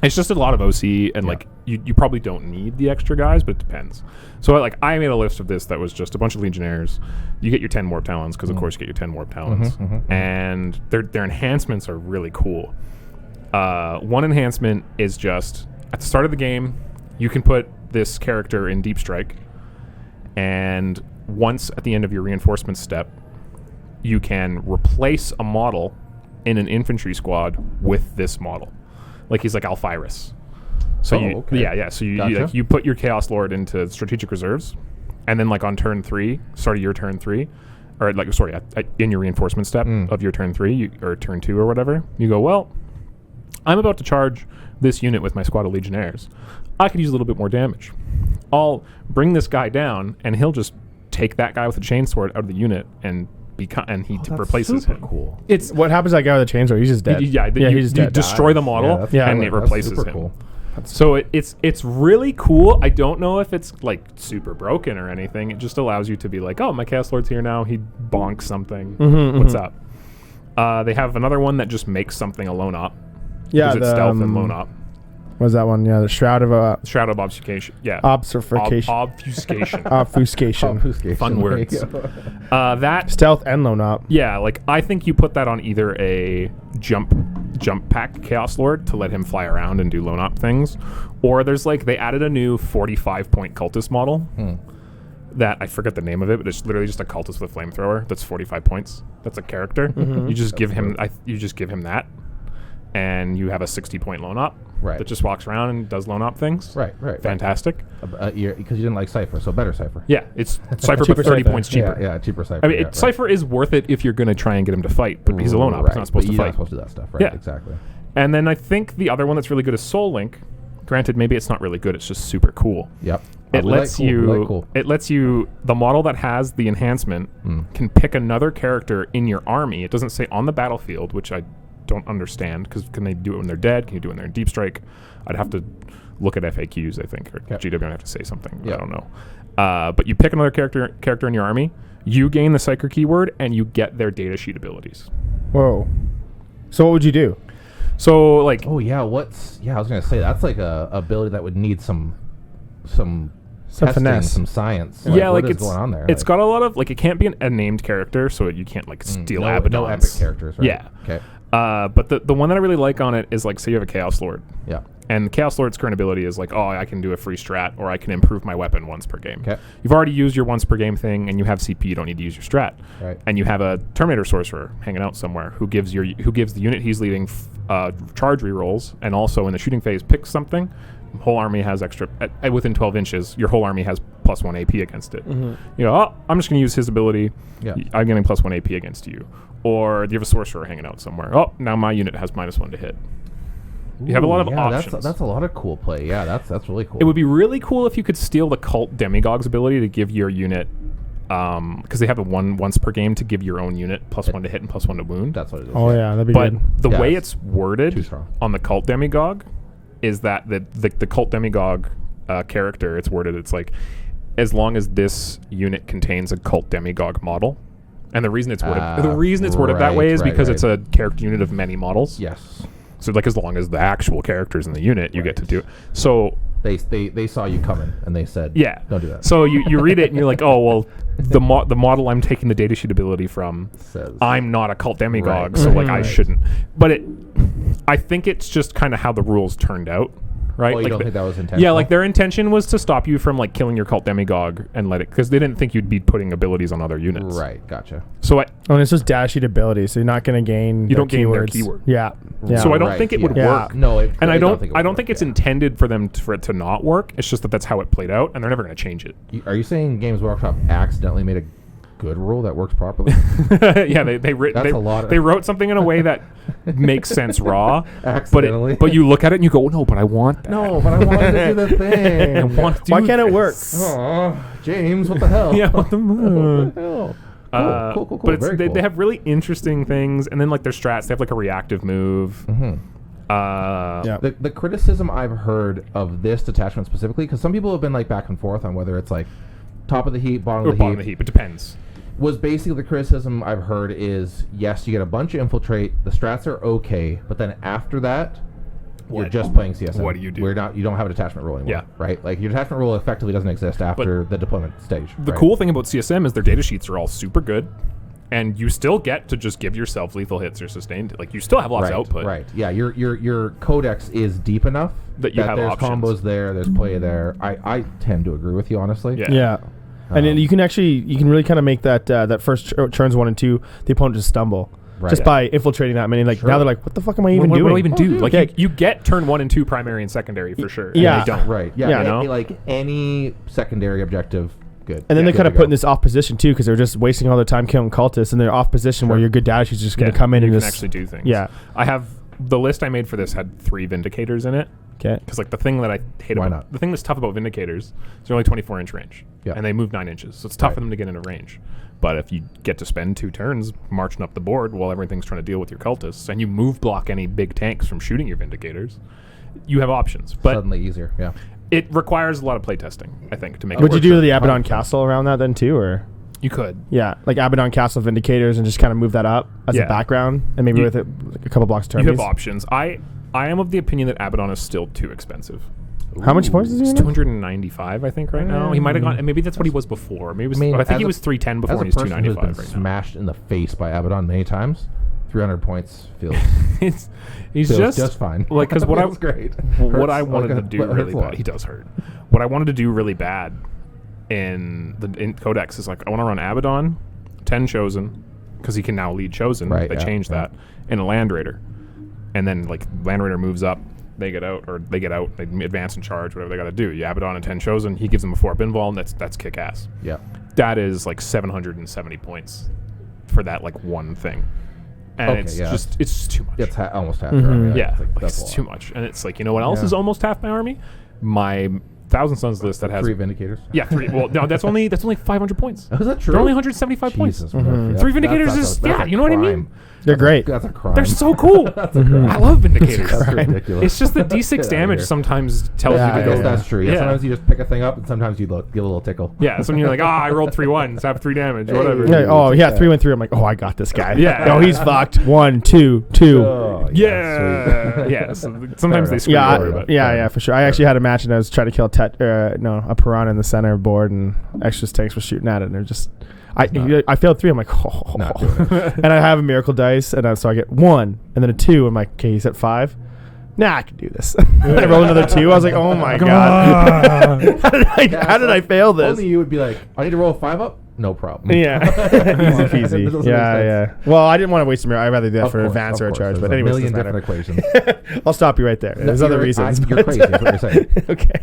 it's just a lot of OC, and like you probably don't need the extra guys, but it depends. So like I made a list of this that was just a bunch of Legionnaires. You get your 10 Warp Talons because of course you get your 10 Warp Talons, and their enhancements are really cool. One enhancement is just at the start of the game, you can put this character in Deep Strike, and once at the end of your reinforcement step, you can replace a model in an infantry squad with this model. Like he's like Alphyrus. So okay. So you Gotcha. you put your Chaos Lord into strategic reserves, and then like on turn 3, start of your turn 3, or like, sorry, in your reinforcement step of your turn 3 or turn 2 or whatever, you go, well, I'm about to charge this unit with my squad of Legionnaires. I could use a little bit more damage. I'll bring this guy down, and he'll just take that guy with a chainsword out of the unit and replaces him. Cool. It's what happens to that guy with the chainsaw? He's just dead. He's dead. Destroy the model, and it replaces him. Cool. So it's really cool. I don't know if it's like super broken or anything. It just allows you to be like, oh, my Chaos Lord's here now. He bonks something. What's up? They have another one that just makes something a lone op. Yeah, it's stealth and lone op. What's that one? Yeah, the Shroud of Obfuscation. Yeah. Obfuscation. Obfuscation. Obfuscation. Fun words. That stealth and lone op. Yeah, like I think you put that on either a jump pack Chaos Lord to let him fly around and do lone op things, or there's like they added a new 45-point cultist model that I forget the name of it, but it's literally just a cultist with a flamethrower that's 45 points. That's a character. You just give him that, and you have a 60-point lone op. Right. That just walks around and does lone op things. Right. Fantastic. Because you didn't like Cypher, so better Cypher. Yeah, it's Cypher, but 30 points cheaper. Yeah, cheaper Cypher. I mean, Cypher is worth it if you're going to try and get him to fight, but he's a lone op. He's not supposed to fight. You're not supposed to do that stuff, right? Yeah. Exactly. And then I think the other one that's really good is Soul Link. Granted, maybe it's not really good. It's just super cool. Yep. It lets you the model that has the enhancement can pick another character in your army. It doesn't say on the battlefield, which I don't understand, because can they do it when they're dead? Can you do it when they're in deep strike? I'd have to look at FAQs, I think, or GW would have to say something. I don't know. But you pick another character in your army, you gain the Psyker keyword, and you get their data sheet abilities. Whoa. So what would you do? So like, I was gonna say that's like a ability that would need some testing, finesse, some science. What is it's going on there? It's got a lot of it can't be a named character, so you can't like steal Abaddons. No epic characters, right? Yeah. Okay. But the one that I really like on it is like, say you have a Chaos Lord. Yeah. And the Chaos Lord's current ability is like, oh, I can do a free strat, or I can improve my weapon once per game. Okay. You've already used your once per game thing, and you have CP. You don't need to use your strat. Right. And you have a Terminator Sorcerer hanging out somewhere who gives the unit he's leading charge rerolls, and also in the shooting phase picks something. Whole army has extra within 12 inches. Your whole army has +1 AP against it. You know, oh, I'm just going to use his ability. Yeah. I'm getting +1 AP against you. Or you have a sorcerer hanging out somewhere. Oh, now my unit has -1 to hit. You have a lot of options. That's a lot of cool play. Yeah, that's really cool. It would be really cool if you could steal the Cult Demigog's ability to give your unit, because they have a once per game to give your own unit +1 to hit and +1 to wound. That's what it is. Oh yeah, that'd be but good. the way it's worded strong. on the Cult Demigog is that the Cult Demigog character, it's worded, it's like, as long as this unit contains a Cult Demigog model. And the reason it's worded that way is because it's a character unit of many models. Yes. So like, as long as the actual characters in the unit, you get to do it. So they saw you coming and they said, yeah, don't do that. So you read it and you're like, oh well, the model I'm taking the datasheet ability from says I'm not a Cult Demigog, so like I shouldn't. But I think it's just kind of how the rules turned out. Right? Well, you like don't think that was intentional? Yeah, like their intention was to stop you from like killing your Cult Demigog and let it, because they didn't think you'd be putting abilities on other units. Right, gotcha. So it's just dash sheet ability, so you're not going to gain. You don't gain their keywords. keyword. Yeah. So I don't think it would work. No, I don't think it's intended for it to not work. It's just that's how it played out, and they're never going to change it. Are you saying Games Workshop accidentally made a good rule that works properly? Yeah, they wrote something in a way that makes sense raw, accidentally. But you look at it and you go, no, but I want that. No, but I wanted to do the thing. I want to do Why can't it work? Oh, James, what the hell? Yeah, what the Cool. But they have really interesting things, and then like their strats, they have like a reactive move. The criticism I've heard of this detachment specifically, because some people have been like back and forth on whether it's like top of the heap, bottom of the heap. It depends. Was basically the criticism I've heard is, yes, you get a bunch of infiltrate, the strats are okay, but then after that, you're just playing CSM. What do you do? You don't have a detachment rule anymore. Yeah. Right? Like, your detachment rule effectively doesn't exist after the deployment stage. The cool thing about CSM is their data sheets are all super good, and you still get to just give yourself lethal hits or sustained. Like, you still have lots of output. Right. Yeah, your codex is deep enough that you have there's options. Combos there, there's play there. I tend to agree with you, honestly. Yeah. And then you can really kind of make that first turns 1 and 2, the opponent just stumble. Right. Just by infiltrating that many. Like, now they're like, what the fuck am I even doing? What do I even do? Like, you get turn 1 and 2 primary and secondary for sure. Yeah. And they don't. Right. Yeah. You know? Like, any secondary objective good. And then they Good kind to of put go. in this off position too, because they're just wasting all their time killing cultists, and they're off position where Sure. your good dash is just going to come in you and can just actually do things. Yeah. I have the list I made for this had 3 Vindicators in it. Okay. Because like the thing that I hate Why about not? the thing that's tough about Vindicators is they're only 24-inch range, Yeah. and they move 9 inches, so it's tough Right. for them to get into range. But if you get to spend 2 turns marching up the board while everything's trying to deal with your cultists, and you move block any big tanks from shooting your Vindicators, you have options. But Suddenly easier. Yeah. it requires a lot of playtesting, I think, to make Would it you work. do the Abaddon 100%. Castle around that then too, or You could. yeah, like Abaddon Castle Vindicators and just kind of move that up as Yeah. a background, and maybe You- with it, like a couple blocks of You have turnies? options. I am of the opinion that Abaddon is still too expensive. How much points is he? He's in? 295, I think, right now. He might have gone, and maybe that's what he was before. Maybe it was, I think as he a- was 310 before, As and a he's person who's 295 been right now. smashed in the face by Abaddon many times, 300 points feels he's feels just fine. like because what I Feels great. what I Hurts, wanted like, to do hurts really a lot. bad. He does hurt. What I wanted to do really bad in Codex is like I want to run Abaddon, 10 Chosen, because he can now lead Chosen. Right, They yeah, changed yeah. that, and a Land Raider, and then like Land Raider moves up. They get out, they advance and charge, whatever they got to do. You Abaddon and 10 Chosen. He gives them a 4-up invul, and that's kick ass. Yeah. That is like 770 points for that like one thing, and Okay, it's yeah. it's too much. It's almost half. Mhm. your army. Yeah, It's like, like, that's a it's lot. too much, and it's like, you know what else Yeah. is almost half my army? My Thousand Suns list that has 3 Vindicators. yeah 3. Well, no, that's only 500 points. Oh, is that true? They're only 175 points. Jesus, Mhm. Murphy, 3 that's- Vindicators that's is a- that's yeah, a you know what I mean? crime. They're great. That's a crime. They're so cool. That's a crime. I love Vindicators. That's ridiculous. It's just the Get D6 outta damage here. sometimes tells Yeah, you I to guess go. that's true. Yeah. Yeah. Sometimes you just pick a thing up, and sometimes you get a little tickle. Yeah, so when you're like, I rolled 3 1s, have 3 damage, Hey. whatever. Yeah, oh Take yeah, that. 3-1-3. I'm like, oh, I got this guy. Yeah. No, he's fucked. 1, 2, 2. Oh, Yeah, sweet. yeah. So sometimes they screw Yeah, you over, but yeah, for sure. I actually had a match and I was trying to kill a piranha in the center board, and extra tanks were shooting at it, and they're just. I failed 3. I'm like, oh. Not doing it. And I have a miracle dice, and so I get 1 and then a 2. I'm like, okay, he's at 5. Nah, I can do this. I roll another 2. I was like, oh my god, how did I fail this? Only you would be like, I need to roll a 5 up. No problem. Yeah, easy It peasy. doesn't make Yeah, sense. yeah. Well, I didn't want to waste a miracle. I'd rather do that Of for course, advance of or a course. charge. There's But a anyways, million doesn't different matter. equations. I'll stop you right there. There's other reasons. You're but- crazy. Is what you're saying. Okay.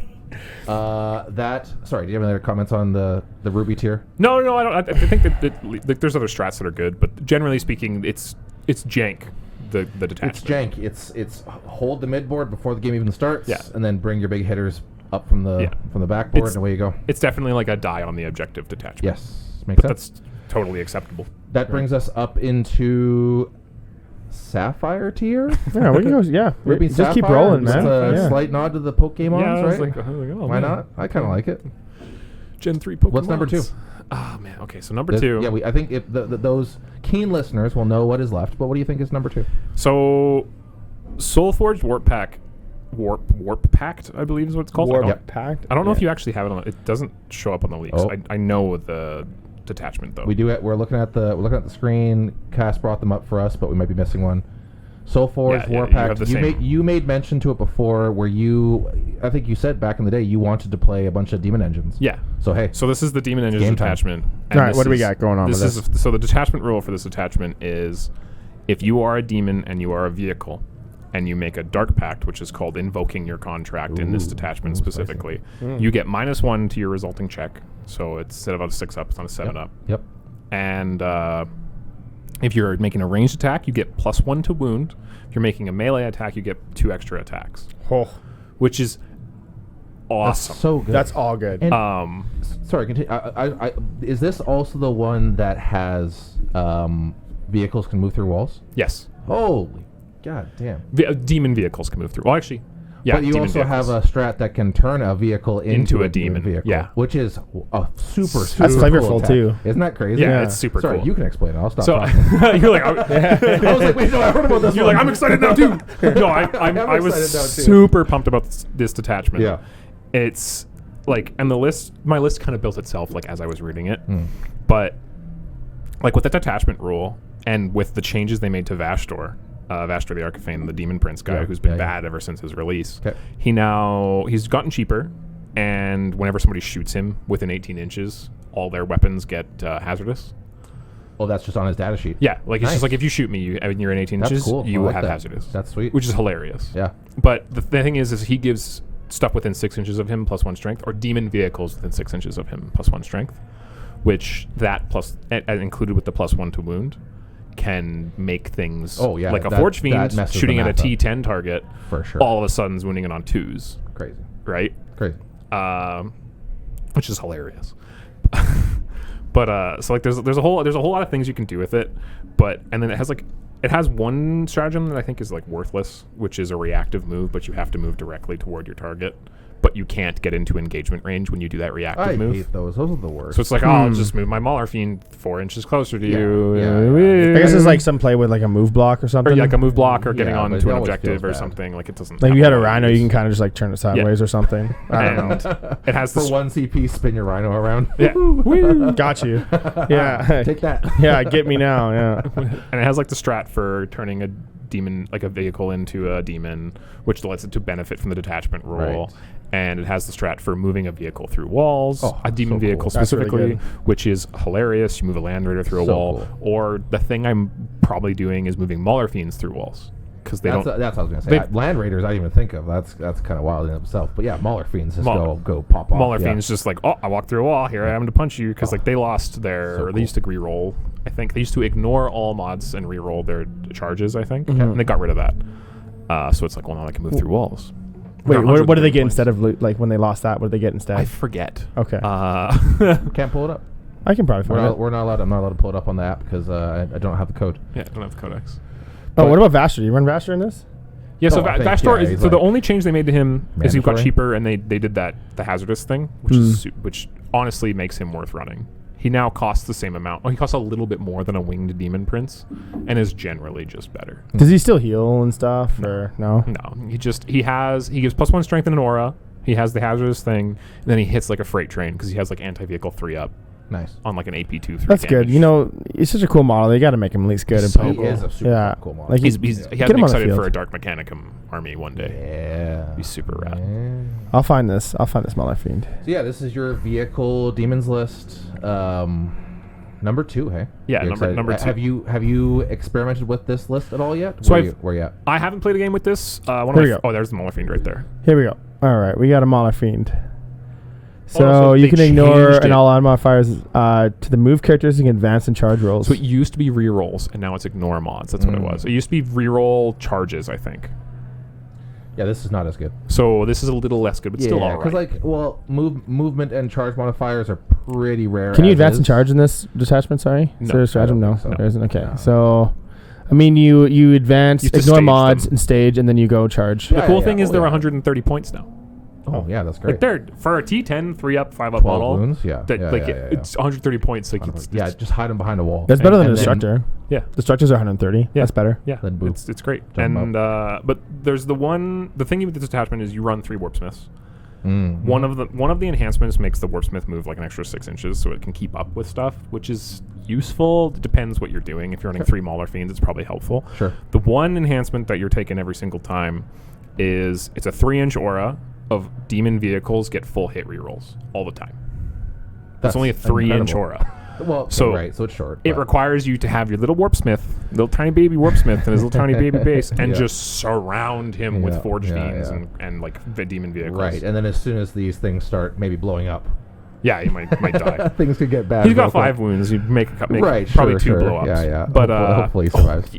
Sorry. Do you have any other comments on the Ruby tier? No, I don't. I think that there's other strats that are good, but generally speaking, it's jank. The detachment. It's jank. It's hold the mid board before the game even starts, Yeah. and then bring your big hitters up from the backboard, It's- and away you go. It's definitely like a die on the objective detachment. Yes, makes sense. That's totally acceptable. That brings us up into Sapphire tier. Yeah, we can go. Yeah, Ruby just keep Sapphire, rolling, just man. a Yeah. slight nod to the Pokemon, Yeah, I was right? like, oh, Why man. not? I kind of like it. Gen 3 Pokemon. What's number 2? Oh man. Okay, so number This- 2. Yeah, I think if those keen listeners will know what is left. But what do you think is number 2? So, Soulforged Warp Pact, I believe is what it's called. Warp I don't, Pact. I don't know if Yeah. you actually have it on. It doesn't show up on the leaks. Oh. I know the detachment though. We do it. We're looking at the screen. Cass brought them up for us, but we might be missing one. Soulforged Yeah, War you have Pact. the same. You made mention to it before, where I think you said back in the day you wanted to play a bunch of demon engines. Yeah. So hey, So this is the Demon Engines Game time. detachment. All right, this what do we is- got going on with this? So the detachment rule for this attachment is, if you are a demon and you are a vehicle, and you make a Dark Pact, which is called invoking your contract in this Ooh. detachment Ooh, specifically, Mm. you get -1 to your resulting check. So it's instead of a 6-up, it's on a 7-up. Yep. And if you're making a ranged attack, you get +1 to wound. If you're making a melee attack, you get 2 extra attacks, Oh, which is awesome. That's so good. that's all good. And- Sorry, continue. Is this also the one that has vehicles can move through walls? Yes. Holy god damn! Demon vehicles can move through. Well, actually, yeah. but you demon also have vehicles. a strat that can turn a vehicle into a demon vehicle. yeah. Which is a super That's cool flavorful, attack. too. Isn't that crazy? Yeah, Yeah. it's super Sorry, cool. you can explain it. I'll stop So talking. you're like, I was like, wait, no, I heard about this you're one. like, I'm excited now too. No, I was excited now, too. super pumped about this detachment. Yeah. It's like, and my list kind of built itself like as I was reading it, Mm. but like with the detachment rule and with the changes they made to Vastor the Archifane, the Demon Prince guy, Yeah, who's been yeah, bad ever since his release. 'Kay. He's gotten cheaper, and whenever somebody shoots him within 18 inches, all their weapons get hazardous. Oh, that's just on his data sheet. Yeah, like it's Nice. just like if you shoot me and you're in 18 That's inches, cool. you I like have that. hazardous. That's sweet. Which is hilarious. Yeah. But the thing is he gives stuff within 6 inches of him +1 strength, or demon vehicles within 6 inches of him +1 strength, which that plus included with the +1 to wound can make things like a Forge Fiend shooting at a T10 target for sure. All of a sudden wounding it on 2s. Crazy. Right? Crazy. Which is hilarious. But so like there's a whole lot of things you can do with it, and then it has one stratagem that I think is like worthless, which is a reactive move, but you have to move directly toward your target. But you can't get into engagement range when you do that reactive move. I hate those. Those are the worst. So it's like, I'll just move my Mauler Fiend 4 inches closer to you. Yeah. I guess it's like some play with like a move block or something. Or like a move block or getting on to an objective or something. Like it doesn't. Like if you had a Rhino, you can kind of just like turn it sideways or something. I don't know. It has for 1 CP, spin your Rhino around. Yeah. Got you. Yeah. Take that. Yeah, get me now. Yeah. And it has like the strat for turning a demon, like a vehicle into a demon, which lets it to benefit from the detachment roll. Right. And it has the strat for moving a vehicle through walls, a demon vehicle That's specifically, really which is hilarious. You move a Land Raider through a wall, cool. or the thing I'm probably doing is moving Mauler Fiends through walls because they That's don't. what I was going to say. Land Raiders, I didn't even think of. That's kind of wild in itself. But yeah, Mauler Fiends just go pop off. Mauler Fiends just like, I walked through a wall. Here I am to punch you because like they lost their. So they used to re-roll. I think they used to ignore all mods and re-roll their charges. I think, and they got rid of that. So it's like, well, now they can move through walls. Wait, what do they get instead of like when they lost that? What do they get instead? I forget. Okay. Can't pull it up. I can probably find it. We're not allowed. I'm not allowed to pull it up on the app because I don't have the code. Yeah, I don't have the codex. Oh, what about Vastor? Do you run Vastor in this? Yeah, so I think, Vastor yeah, is so the only change they made to him is he got mandatory? cheaper, and they did the hazardous thing, which honestly makes him worth running. He now costs the same amount. Well, he costs a little bit more than a winged demon prince, and is generally just better. Does he still heal and stuff, or no? No, he gives +1 strength and an aura. He has the hazardous thing, and then he hits like a freight train because he has like anti-vehicle 3-up. Nice. On like an AP 2/3. That's good. You know, he's such a cool model. They got to make him at least good. So and He is a super cool model. Like he has get me him on the excited field. for a Dark Mechanicum army one day. Yeah. He's super rad. Yeah. I'll find this Mauler Fiend. So yeah, this is your vehicle demons list. Number 2, hey? Yeah, You're number excited. 2. Have you experimented with this list at all yet? So Where you at? I haven't played a game with this. Here we go. Oh, there's the Mauler Fiend right there. Here we go. All right, we got a Mauler Fiend. So so you they can ignore changed and it. all on modifiers to the move characters and advance and charge rolls. So it used to be rerolls, and now it's ignore mods. That's what it was. It used to be reroll charges, I think. Yeah, this is not as good. So this is a little less good, but still all because right. movement and charge modifiers are pretty rare. Can you as advance is. and charge in this detachment? Sorry, No, is there a stratagem? I don't No, think so. there isn't. Okay, No. so I mean, you advance, You have to ignore stage mods, them. and stage, and then you go charge. The cool yeah, thing is oh, they're yeah. 130 points now. Oh yeah, that's great. Like they're for a T10 3-up 5-up 12 model. wounds, yeah. It's 130 points. Like it's just hide them behind a wall. That's better than and the then- Destructor. yeah. Destructors are 130. That's better. Yeah, Then boop. it's great. Jump And but there's the thing with this attachment is you run 3 warpsmiths. Mm. One of the enhancements makes the warpsmith move like an extra 6 inches, so it can keep up with stuff, which is useful. It depends what you're doing. If you're running 3 Mauler Fiends, it's probably helpful. Sure. The one enhancement that you're taking every single time is it's a 3-inch aura of demon vehicles get full hit rerolls all the time. That's only a 3-inch incredible. aura. Well, So right, so it's short. It but- requires you to have your little warpsmith, little tiny baby warpsmith, and his little tiny baby base, and Yeah. just surround him with Yeah, forged yeah, fiends yeah. and like demon vehicles. Right, and then as soon as these things start maybe blowing up, Yeah, he might die. things could get bad. He's got real quick. 5 wounds. You make Right, probably sure, 2 blow ups. Yeah, yeah. But hopefully he survives.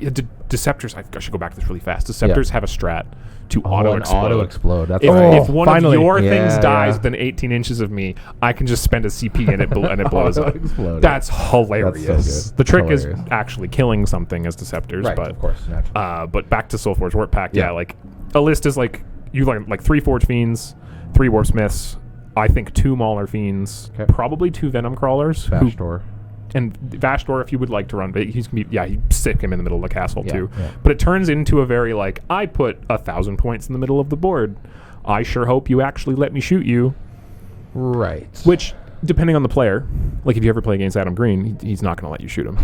Deceptors. I should go back to this really fast. Deceptors have a strat to auto explode. Auto explode. That's If, right. if one finally. of your things Yeah, dies yeah. within 18 inches of me, I can just spend a CP and it blows up. Auto-explode. That's hilarious. That's so good. The trick Hilarious. is actually killing something as Deceptors. Right, but of course, naturally. but back to Soulforge Warp Pact. Yeah. Yeah, like a list is like you like 3 Forge Fiends, 3 Warpsmiths, I think 2 Mauler Fiends, Okay. probably 2 Venom Crawlers. Vastor. And Vastor, if you would like to run, but he's gonna be, you stick him in the middle of the castle Yeah, too. yeah. But it turns into a very like, I put 1,000 points in the middle of the board. I sure hope you actually let me shoot you. Right. Which, depending on the player, like if you ever play against Adam Green, he's not going to let you shoot him.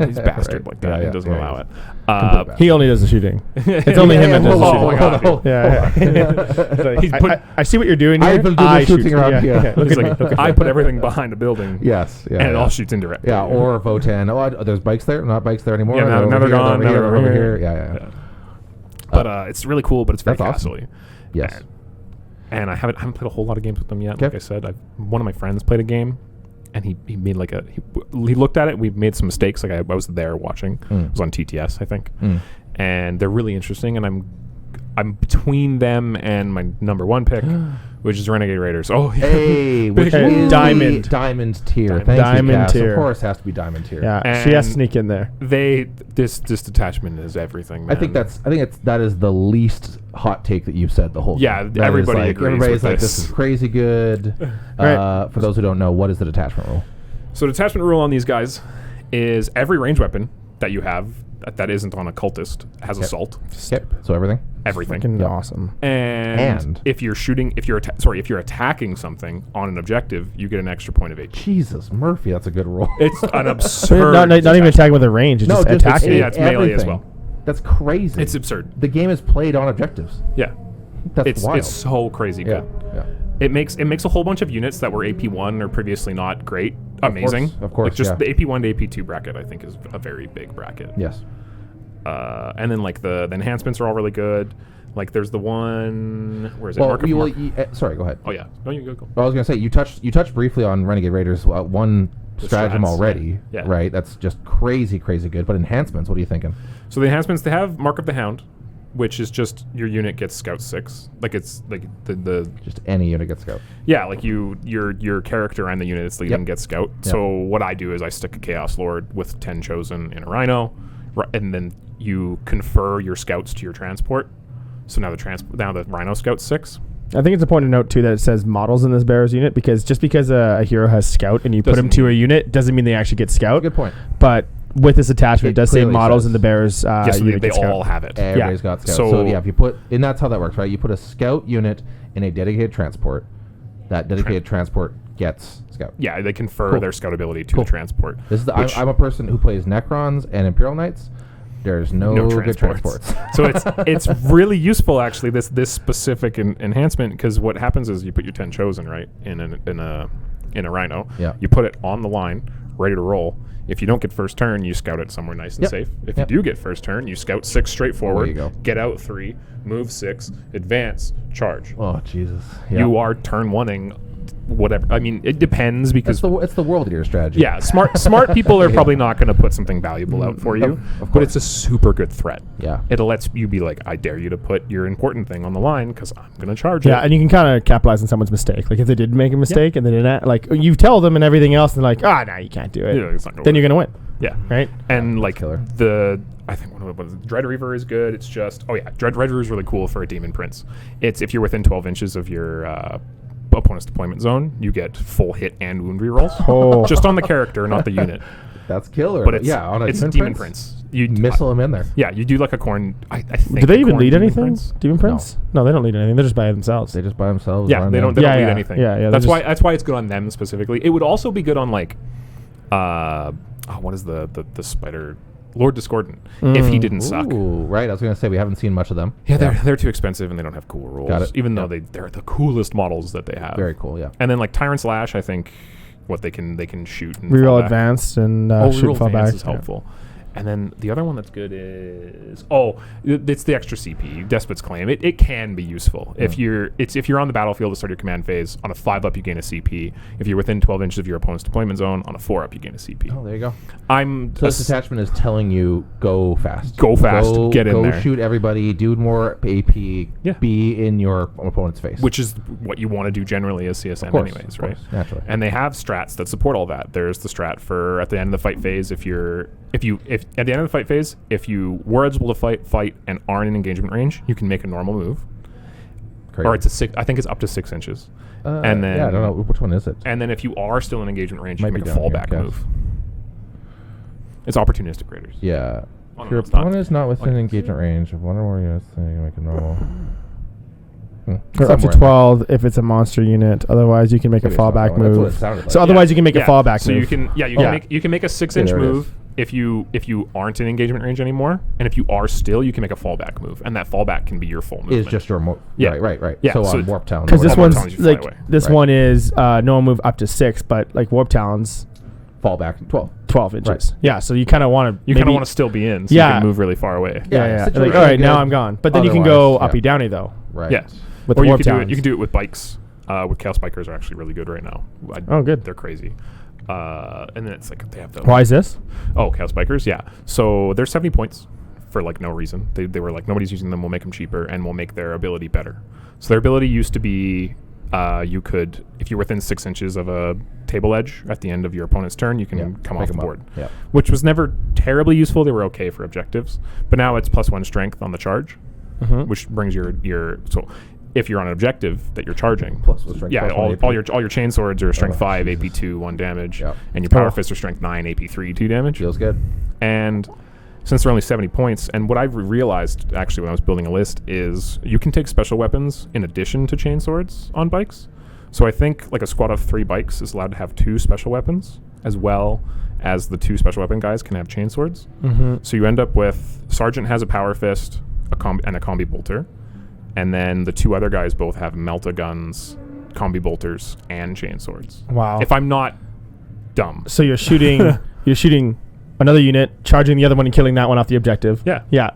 He's a bastard Right. like that. Yeah, He yeah, doesn't yeah, allow yeah. it. Complete bastard. He only does the shooting. It's only him that does the hold on, shooting. hold on. Yeah. He's put- I see what you're doing here. I've been doing I the shooting shoot. around Yeah, here. yeah. Look He's at like, me. Look at I me. put everything behind a building. Yes. Yeah, and it yeah. all shoots indirectly. Yeah, or Votan. Oh, there's bikes there? Not bikes there anymore? Yeah, now they're They're gone. over Now here, they're they're over over here. here. Yeah, yeah. But it's really cool, but it's very That's awesome. costly. Yes. And And I haven't played a whole lot of games with them yet. Okay. Like I said, one of my friends played a game, and he made like he looked at it. We made some mistakes. Like I was there watching. It was on TTS, I think. And they're really interesting. And I'm between them and my number one pick, which is Renegade Raiders. Oh, hey, which is Diamond tier. Thank Diamond you, Kass. tier. Of course, has to be diamond tier. Yeah, she has to sneak in there. This detachment is everything, man. I think that is the least hot take that you've said the whole Yeah, time. everybody agrees Everybody's with like, this. this is crazy good. Right. For those who don't know, what is the detachment rule? So detachment rule on these guys is every range weapon that you have that isn't on a cultist has assault. Okay, so everything. Everything. Fucking awesome. And if you're attacking something on an objective, you get an extra point of HP. Jesus, Murphy, that's a good roll. It's an absurd. Not even attacking with a range. It's just attacking. Yeah, it's melee as well. That's crazy. It's absurd. The game is played on objectives. Yeah. That's wild. It's so crazy Yeah. good. Yeah. It makes a whole bunch of units that were AP1 or previously not great amazing. Of course, Like just yeah. the AP1 to AP2 bracket, I think, is a very big bracket. Yes. And then like the enhancements are all really good. Like there's the one, where is it? Well, sorry, go ahead. Oh yeah, no, you go. Well, I was going to say you touched briefly on Renegade Raiders one stratagem strats, already, yeah. right? That's just crazy good. But enhancements, what are you thinking? So the enhancements, they have Mark of the Hound, which is just your unit gets Scout 6. Like it's like the Just any unit gets scout. yeah, like your character and the unit it's leading gets Scout. Yep. So what I do is I stick a Chaos Lord with 10 chosen in a Rhino, and then you confer your scouts to your transport. So now the Rhino Scout 6. I think it's important to note too that it says models in this bearers unit, because just because a hero has scout and you put him to a unit doesn't mean they actually get scout. Good point. But with this attachment, it does say clearly models says. in the bearers. Yes, unit they gets scout. all have it. Everybody's got scout. So So yeah, if you put, and that's how that works, right? You put a scout unit in a dedicated transport. That dedicated transport gets scout. Yeah, they confer Cool. their scout ability to Cool. the transport. This is I'm a person who plays Necrons and Imperial Knights. There's no good transports. So it's really useful actually, this specific enhancement, because what happens is you put your 10 chosen right in a Rhino. Yeah. You put it on the line, ready to roll. If you don't get first turn, you scout it somewhere nice and Yep. safe. If Yep. you do get first turn, you scout 6 straight forward. you go. Get out 3, move 6, advance, charge. Oh Jesus! Yeah. You are turn one-ing whatever. I mean, it depends because it's the world eater strategy. yeah, smart people are probably not going to put something valuable out for you, of but it's a super good threat. Yeah. It lets you be like, I dare you to put your important thing on the line because I'm going to charge Yeah, it. and you can kind of capitalize on someone's mistake. Like if they did make a mistake and they didn't, like you tell them and everything else, and they're like, no, you can't do it. Yeah, it's not gonna Then work. you're gonna win, Yeah, right? and like killer. I think one of the Dread Reaver is good. It's just Dread Reaver is really cool for a Demon Prince. It's if you're within 12 inches of your opponent's deployment zone, you get full hit and wound rerolls. Oh. Just on the character, not the unit. That's killer. But it's on a it's Demon Prince. You missile him in there. Yeah, you do like a corn. I think Do they even corn lead Demon anything? Prince? Demon Prince? No, they don't lead anything. They're just by themselves. They just by themselves. Yeah, run they in. don't lead Yeah. anything. Yeah, That's they're why it's good on them specifically. It would also be good on like, what is the spider? Lord Discordant. If he didn't suck. Ooh, right. I was gonna say we haven't seen much of them. Yeah, they're too expensive and they don't have cool rules. Got it. Even though they're the coolest models that they have. Very cool. Yeah. And then like Tyrant Slash, I think what they can shoot and fall Reroll back. advanced and shoot Reroll and fall advance back. is helpful. And then the other one that's good is it's the extra CP, Despot's Claim. It can be useful if you're on the battlefield to start your command phase. On a 5-up, you gain a CP. If you're within 12 inches of your opponent's deployment zone, on a 4-up, you gain a CP. Oh, there you go. So this detachment is telling you go fast. Go fast, get in there. Go shoot everybody. Do more AP. Yeah. Be in your opponent's face. which is what you want to do generally as CSM, Of course, anyways, of right? course, naturally. And they have strats that support all that. There's the strat for at the end of the fight phase. If at the end of the fight phase, if you were eligible to fight and aren't in engagement range, you can make a normal move. Crazy. Or it's a 6. I think it's up to 6 inches. And then I don't know which one is it. And then if you are still in engagement range, Might you can be make a down here, fallback guys. move. It's opportunistic raiders. Yeah. Oh, If no, your it's not. opponent is not within Okay. engagement range of one or more units, then you can make a normal. Or up to Somewhere in there. 12 if it's a monster unit. Otherwise, you can make a Maybe it's not fallback that one. That's what move. it sounded like. So otherwise, you can make a fallback so move. you can make a 6-inch there it is. move if you aren't in engagement range anymore, and if you are still, you can make a fallback move, and that fallback can be your full movement. Is just your Yeah. Right. Yeah, So so on Warp Town. Because this Warp one's Towns, you fly like away. this Right. one is no move up to 6, but like Warp Town's fallback 12. 12 inches. Right. Yeah, so you kind of want to. You kind of want to still be in, so you Yeah. can move really far away. Yeah. situation Like, all right, now good. I'm gone. But then you can go Otherwise, uppy downy though. Right. Yeah. with or you warp can do it. towns. You can do it with bikes. With Chaos Bikers are actually really good right now. Oh, good. They're crazy. And then it's like they have the Why is this? Oh, Chaos Bikers, yeah. So they're 70 points for like no reason. They were like, nobody's using them, we'll make them cheaper and we'll make their ability better. So their ability used to be you could, if you're within 6 inches of a table edge at the end of your opponent's turn, you can come off the board. Yeah. Which was never terribly useful. They were okay for objectives. But now it's +1 strength on the charge, which brings your so if you're on an objective that you're charging, +1 strength, yeah, +1 all your chain swords are strength 5, Jesus. AP 2, 1 damage, Yep. and your power fists are strength 9, AP 3, 2 damage. Feels good. And since they're only 70 points, and what I've realized actually when I was building a list is you can take special weapons in addition to chain swords on bikes. So I think like a squad of 3 bikes is allowed to have 2 special weapons, as well as the 2 special weapon guys can have chain swords. So you end up with Sergeant has a power fist, and a combi bolter, and then the 2 other guys both have melta guns, combi bolters, and chain swords. Wow. If I'm not dumb. So you're shooting another unit, charging the other one and killing that one off the objective. Yeah. Yeah.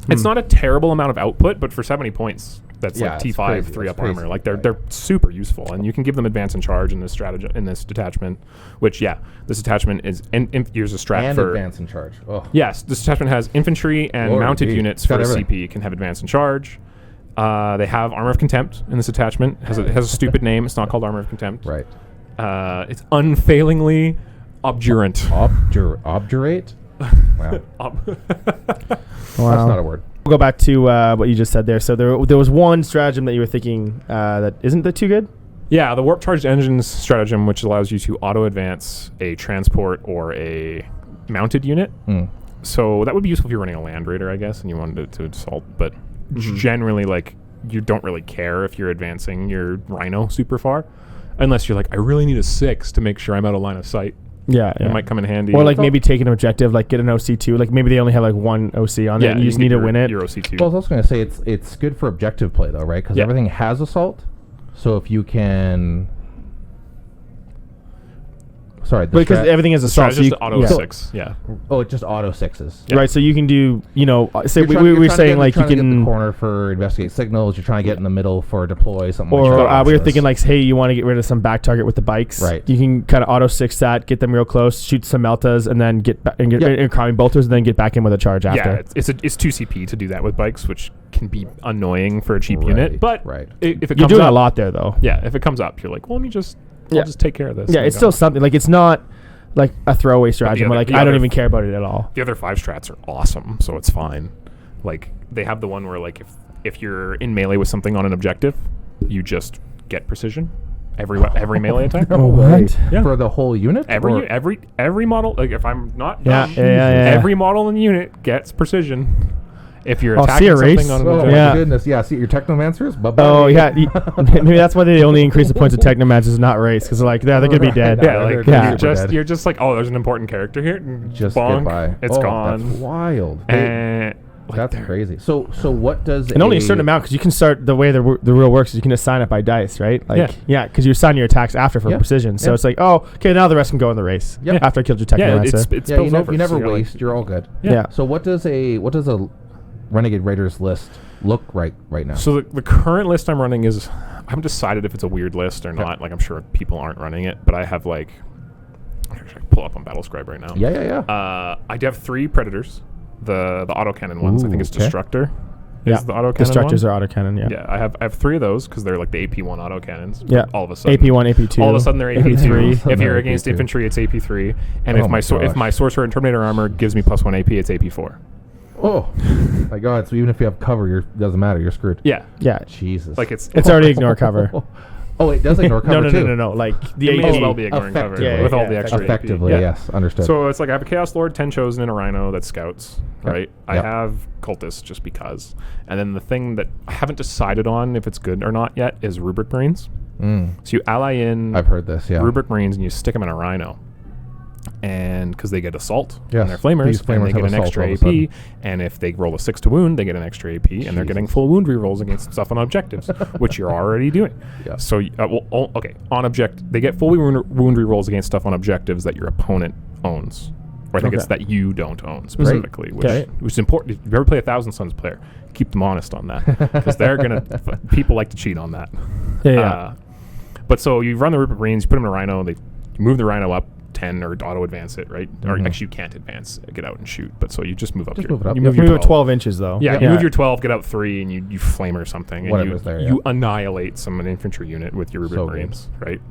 It's not a terrible amount of output, but for 70 points, that's Yeah, like it's T5, crazy. 3 That's up armor. crazy. Like they're Right. they're super useful, and you can give them advance and charge in this strategy in this detachment. Which this detachment is here's a strat And for advance and charge. Oh. yes. This detachment has infantry and Lord, mounted geez. units It's got for everything. CP can have advance and charge. They have armor of contempt in this attachment. It has a stupid name. It's not called armor of contempt. Right. It's unfailingly obdurant. Obdurate? Wow. That's not a word. We'll go back to what you just said there. So there was one stratagem that you were thinking that isn't that too good? Yeah, the warp charged engines stratagem, which allows you to auto advance a transport or a mounted unit. So that would be useful if you're running a land raider, I guess, and you wanted to assault. But generally, like, you don't really care if you're advancing your rhino super far, unless you're like, I really need a 6 to make sure I'm out of line of sight. Yeah, It might come in handy. Or like maybe take an objective, like get an OC2. Like maybe they only have like one OC on it, and you just need to win it. Your OC2. Well, I was also going to say it's good for objective play, though, right? Because everything has assault. So if you can... Sorry. Because everything is assault. It's just so auto 6. Yeah. Oh, it just auto 6s. Yeah. Right, so you can do, say You're we you're were trying to saying get- like you're you trying to get in can... the corner for investigate signals. You're trying to get in the middle for deploy, something Or like that. we were thinking like, hey, you want to get rid of some back target with the bikes. Right. You can kind of auto 6 that, get them real close, shoot some meltas, and then get crowing bolters, and then get back in with a charge after. Yeah, it's 2 CP to do that with bikes, which can be annoying for a cheap Right, unit. But right. if it You're comes doing up, a lot there, though. Yeah, if it comes up, you're like, well, I'll just take care of this. Yeah, And it's go. still something. Like, it's not like a throwaway stratagem where, like, the I don't other- even care about it at all. The other 5 strats are awesome, so it's fine. Like, they have the one where, like, if you're in melee with something on an objective, you just get precision every melee attack. No way. What? Yeah. For the whole unit? Or- Every model. Like, if I'm not Yeah, dumb, yeah. every model in the unit gets precision. If you're Oh, attacking see a race? something on an Oh, objective. Yeah. my goodness. Yeah, see, your Technomancers? Bye-bye. Oh, yeah. Maybe that's why they only increase the points of Technomancers, not race, because they're like, they're going to be dead. Yeah, They're like super you're dead. just like, oh, there's an important character here. Just bonk, get by. it's gone. That's wild. And That's crazy. So what does And only a certain amount, because you can start the way the rule works is you can assign it by dice, right? Like, yeah, because you assign your attacks after for Yeah. precision. So Yeah. it's like, oh, okay, now the rest can go in the race. Yep. After I killed your yeah, Technomancer. it Yeah, spills over. you never so you're like- waste. You're all good. Yeah. So what does a Renegade Raiders list look right now? So the current list I'm running is, I haven't decided if it's a weird list or not. Like, I'm sure people aren't running it, but I have like, I can pull up on Battlescribe right now. Yeah. I do have 3 Predators. The autocannon ones. I think it's okay. Destructor. Yeah. Is the autocannon Destructors one? are autocannon, yeah. Yeah, I have 3 of those because they're like the AP1 autocannons. Yeah. All of a sudden. AP1, AP2. All of a sudden they're AP3. AP3. If you're They're against AP2. infantry, it's AP3. And Oh if my if gosh. my Sorcerer and Terminator armor gives me +1 AP, it's AP4. Oh, my God. So even if you have cover, doesn't matter. You're screwed. Yeah. Yeah. Jesus. Like it's It's already ignore cover. Oh, it does ignore cover too. No. Like, the it may as AP. well be ignoring cover Effectively. with all Yeah, the extra AP. Effectively, Yeah. yes. Understood. So it's like I have a Chaos Lord, 10 Chosen, and a Rhino that scouts, Yep. right? I Yep. have Cultists just because. And then the thing that I haven't decided on if it's good or not yet is Rubric Marines. So you ally in I've heard this, yeah. Rubric Marines and you stick them in a Rhino. And because they get assault Yes, and they're flamers, these and flamers they get have an assault extra all of a AP, sudden. and if they roll a 6 to wound, they get an extra AP, and they're getting Jesus. full wound rerolls against stuff on objectives, which you're already doing. Yeah. So, okay, on they get full wound rerolls against stuff on objectives that your opponent owns Or I think it's that you don't own specifically, which is important. If you ever play a Thousand Suns player, keep them honest on that, because they're gonna people like to cheat on that. But so you run the Rupert Marines, you put them in a Rhino, you move the Rhino up 10 or auto advance it, right? Or actually you can't advance, get out and shoot. But so you just move up. You move your 12 inches though. Yeah, you move your 12, get out 3, and you flame or something, and you annihilate an infantry unit with your Rupert Marines, right?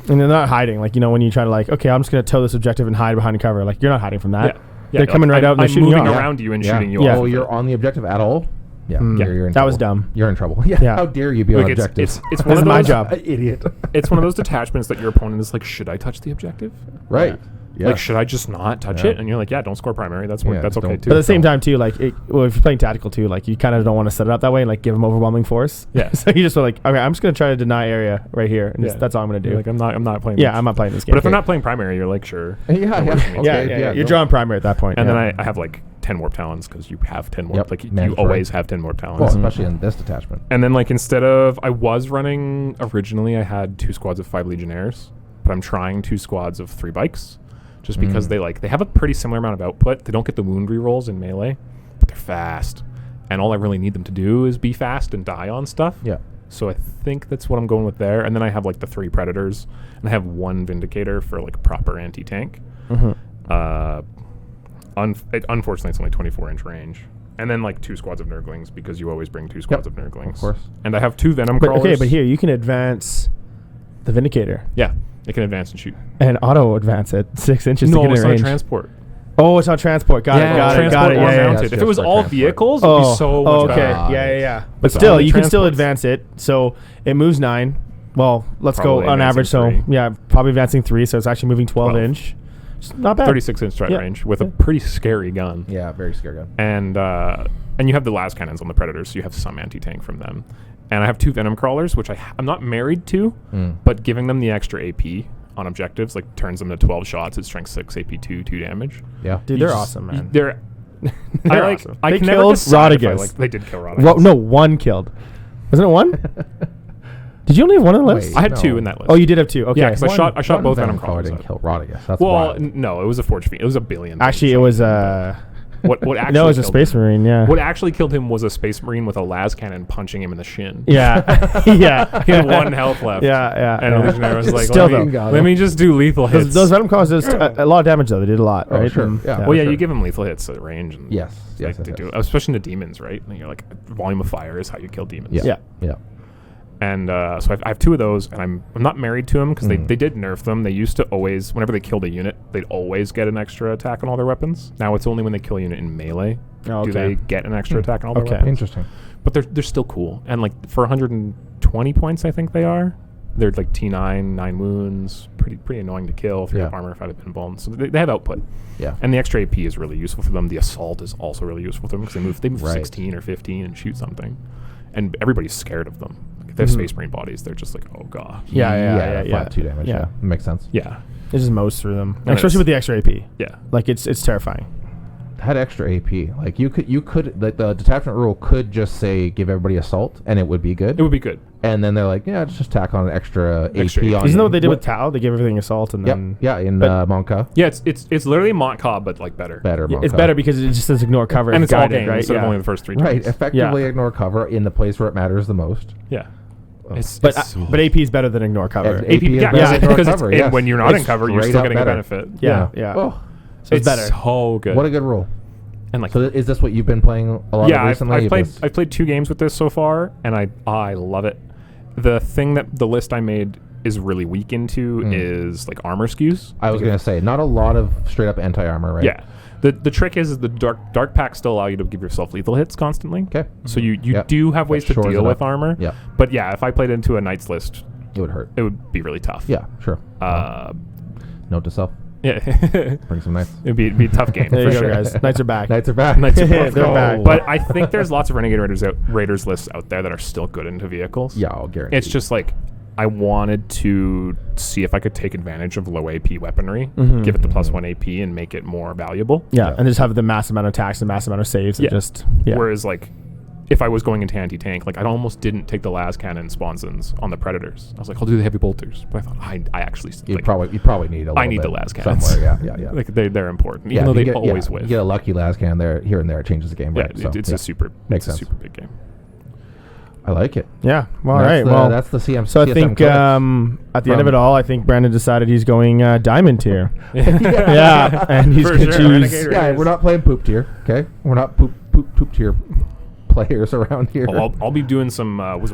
And they're not hiding. Like, when you try to okay, I'm just going to tow this objective and hide behind cover. Like, you're not hiding from that. They're coming right out and they're shooting moving around you and shooting you off. Oh, you're on the objective at all? Yeah. You're in that was dumb. You're in trouble. Yeah. How dare you be on objective? It's one of those, my job. Idiot. It's one of those detachments that your opponent is like, should I touch the objective? Right. Yeah. Like, should I just not touch it? And you're like, don't score primary. That's okay too. But at the same time, too, if you're playing tactical, too, you kind of don't want to set it up that way and give them overwhelming force. Yeah. So you just okay, I'm just going to try to deny area right here, and that's all I'm going to do. Like, I'm not playing. Yeah, I'm not playing this game. But if I'm not playing primary, you're like, sure. Yeah. You're drawing primary at that point. And then I have 10 warp talons because you have 10 warp. You always have 10 warp talons. Well, especially in this detachment. And then instead of, I was running originally, I had 2 squads of 5 legionnaires, but I'm trying 2 squads of 3 bikes. Just because they have a pretty similar amount of output. They don't get the wound rerolls in melee, but they're fast. And all I really need them to do is be fast and die on stuff. Yeah. So I think that's what I'm going with there. And then I have the 3 predators, and I have 1 vindicator for proper anti-tank. Unfortunately, it's only 24-inch range. And then 2 squads of Nurglings, because you always bring 2 squads of Nurglings. Of course. And I have 2 venom crawlers. Okay, but here you can advance the vindicator. Yeah. It can advance and shoot. And auto advance at 6 inches to get in range. No, it's not transport. Oh, it's not transport. Got it. Yeah. If it was all vehicles, it'd be so much better. Yeah. But still, you can still advance it. So it moves 9. Well, let's go on average. 3. So, probably advancing 3. So it's actually moving 12 inch. It's not bad. 36-inch strike range with a pretty scary gun. Yeah, very scary gun. And you have the las cannons on the Predators, so you have some anti-tank from them. And I have 2 venom crawlers, which I'm not married to, but giving them the extra AP on objectives turns them to 12 shots at strength 6, AP 2, 2 damage. Yeah, dude, they're awesome, man. They're awesome. I can killed Rodriguez. They did kill Rodriguez. No, 1 killed. Wasn't it 1? Did you only have 1 on the list? I had 2 in that list. Oh, you did have 2. Okay. Yeah, because I shot both venom crawlers. Didn't kill Rodriguez. That's wild. No, it was a Forge Fiend. It was a billion. Actually, it was What actually no, it was a Space Marine, yeah. What actually killed him was a Space Marine with a las cannon punching him in the shin. Yeah. Yeah. He had 1 health left. Yeah. And the Legionnaire was like, still let me just do lethal hits. Those venom crawlers did a lot of damage, though. They did a lot, right? Sure. You give them lethal hits at range. And yes. Do, especially in the demons, right? And you're volume of fire is how you kill demons. Yeah. And so I have 2 of those, and I'm not married to them because they did nerf them. They used to always, whenever they killed a unit, they'd always get an extra attack on all their weapons. Now it's only when they kill a unit in melee do they get an extra attack on all their weapons. Interesting. But they're still cool. And for 120 points, I think they are. They're T9, 9 wounds, pretty annoying to kill if you have armor, if I have been bone. So they have output. Yeah. And the extra AP is really useful for them. The assault is also really useful for them because they move 16 or 15 and shoot something. And everybody's scared of them. If they have Space Marine bodies, they're just oh god. Yeah. Flat 2 damage. Yeah. Makes sense. Yeah. It just mows through them, especially with the extra AP. Yeah. It's terrifying. Had extra AP. You could the detachment rule could just say give everybody assault and it would be good. It would be good. And then they're like, just tack on an extra AP on. Isn't that what they did with Tau? They gave everything assault and then in Monka. Yeah, it's literally Montcalm but better. Better Monka. It's better because it just says ignore cover and it's all guided, game right? instead of only the first 3 turns. Right, effectively ignore cover in the place where it matters the most. Yeah. But AP is better than ignore cover. AP is better than ignore cover. And when you're not in cover, you're still getting a benefit. Yeah. Oh, so it's better. So good. What a good rule. And so is this what you've been playing a lot of recently? I've played 2 games with this so far, and I love it. The thing that the list I made is really weak into is armor skews. I was going to say, not a lot of straight up anti-armor, right? Yeah. The trick is the dark packs still allow you to give yourself lethal hits constantly. Okay. So you do have ways to deal with armor. Yeah. But if I played into a Knights list, it would hurt. It would be really tough. Yeah, sure. Note to self. Yeah. Bring some Knights. It'd be a tough game. There for you sure. go, guys. Knights are back. Knights are back. They're back. But I think there's lots of Renegade Raiders lists out there that are still good into vehicles. Yeah, I'll guarantee. It's just I wanted to see if I could take advantage of low AP weaponry, give it the +1 AP, and make it more valuable. Yeah, and just have the massive amount of attacks and massive amount of saves. And Whereas, if I was going into anti-tank, like I almost didn't take the las cannon sponsons on the predators. I was like, I'll do the heavy bolters, but I thought I actually You like, probably need a little I need bit the las cannons somewhere. Yeah. like they're important, even if though you they get, always You win. get a lucky las cannon there, here and there, it changes the game. Yeah, Right? So, it's a super Makes it's a sense. super big game. I like it. Yeah. Well, all That's right. the, Well, that's the CM. so I CSM think codex. at the end of it all, I think Brandon decided he's going diamond tier. Yeah. And he's For going to sure. choose. Renegade Yeah, we're not playing poop tier. Okay, we're not poop tier players around here. I'll be doing some. Was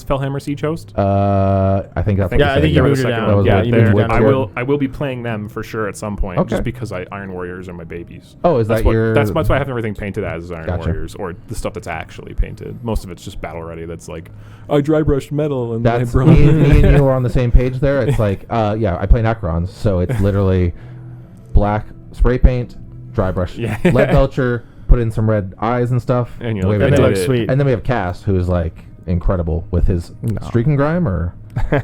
Fellhammer Siege host? I think that's. Yeah, I think you they were moved the it second down. one. Yeah, That was you Wood- moved it Wood down. tier. I will be playing them for sure at some point, Okay. just because Iron Warriors are my babies. Oh, is that your? That's why I have everything painted as Iron Gotcha. Warriors, or the stuff that's actually painted. Most of it's just battle ready. That's like I dry brushed metal and That's I brought me and you are on the same page there. It's like, yeah, I play Necrons, so it's literally black spray paint, dry brush, Yeah. lead belcher, put in some red eyes and stuff. And you away look we That go. at looks it. sweet. And then we have Cass, who's like incredible with his streak and grime. Or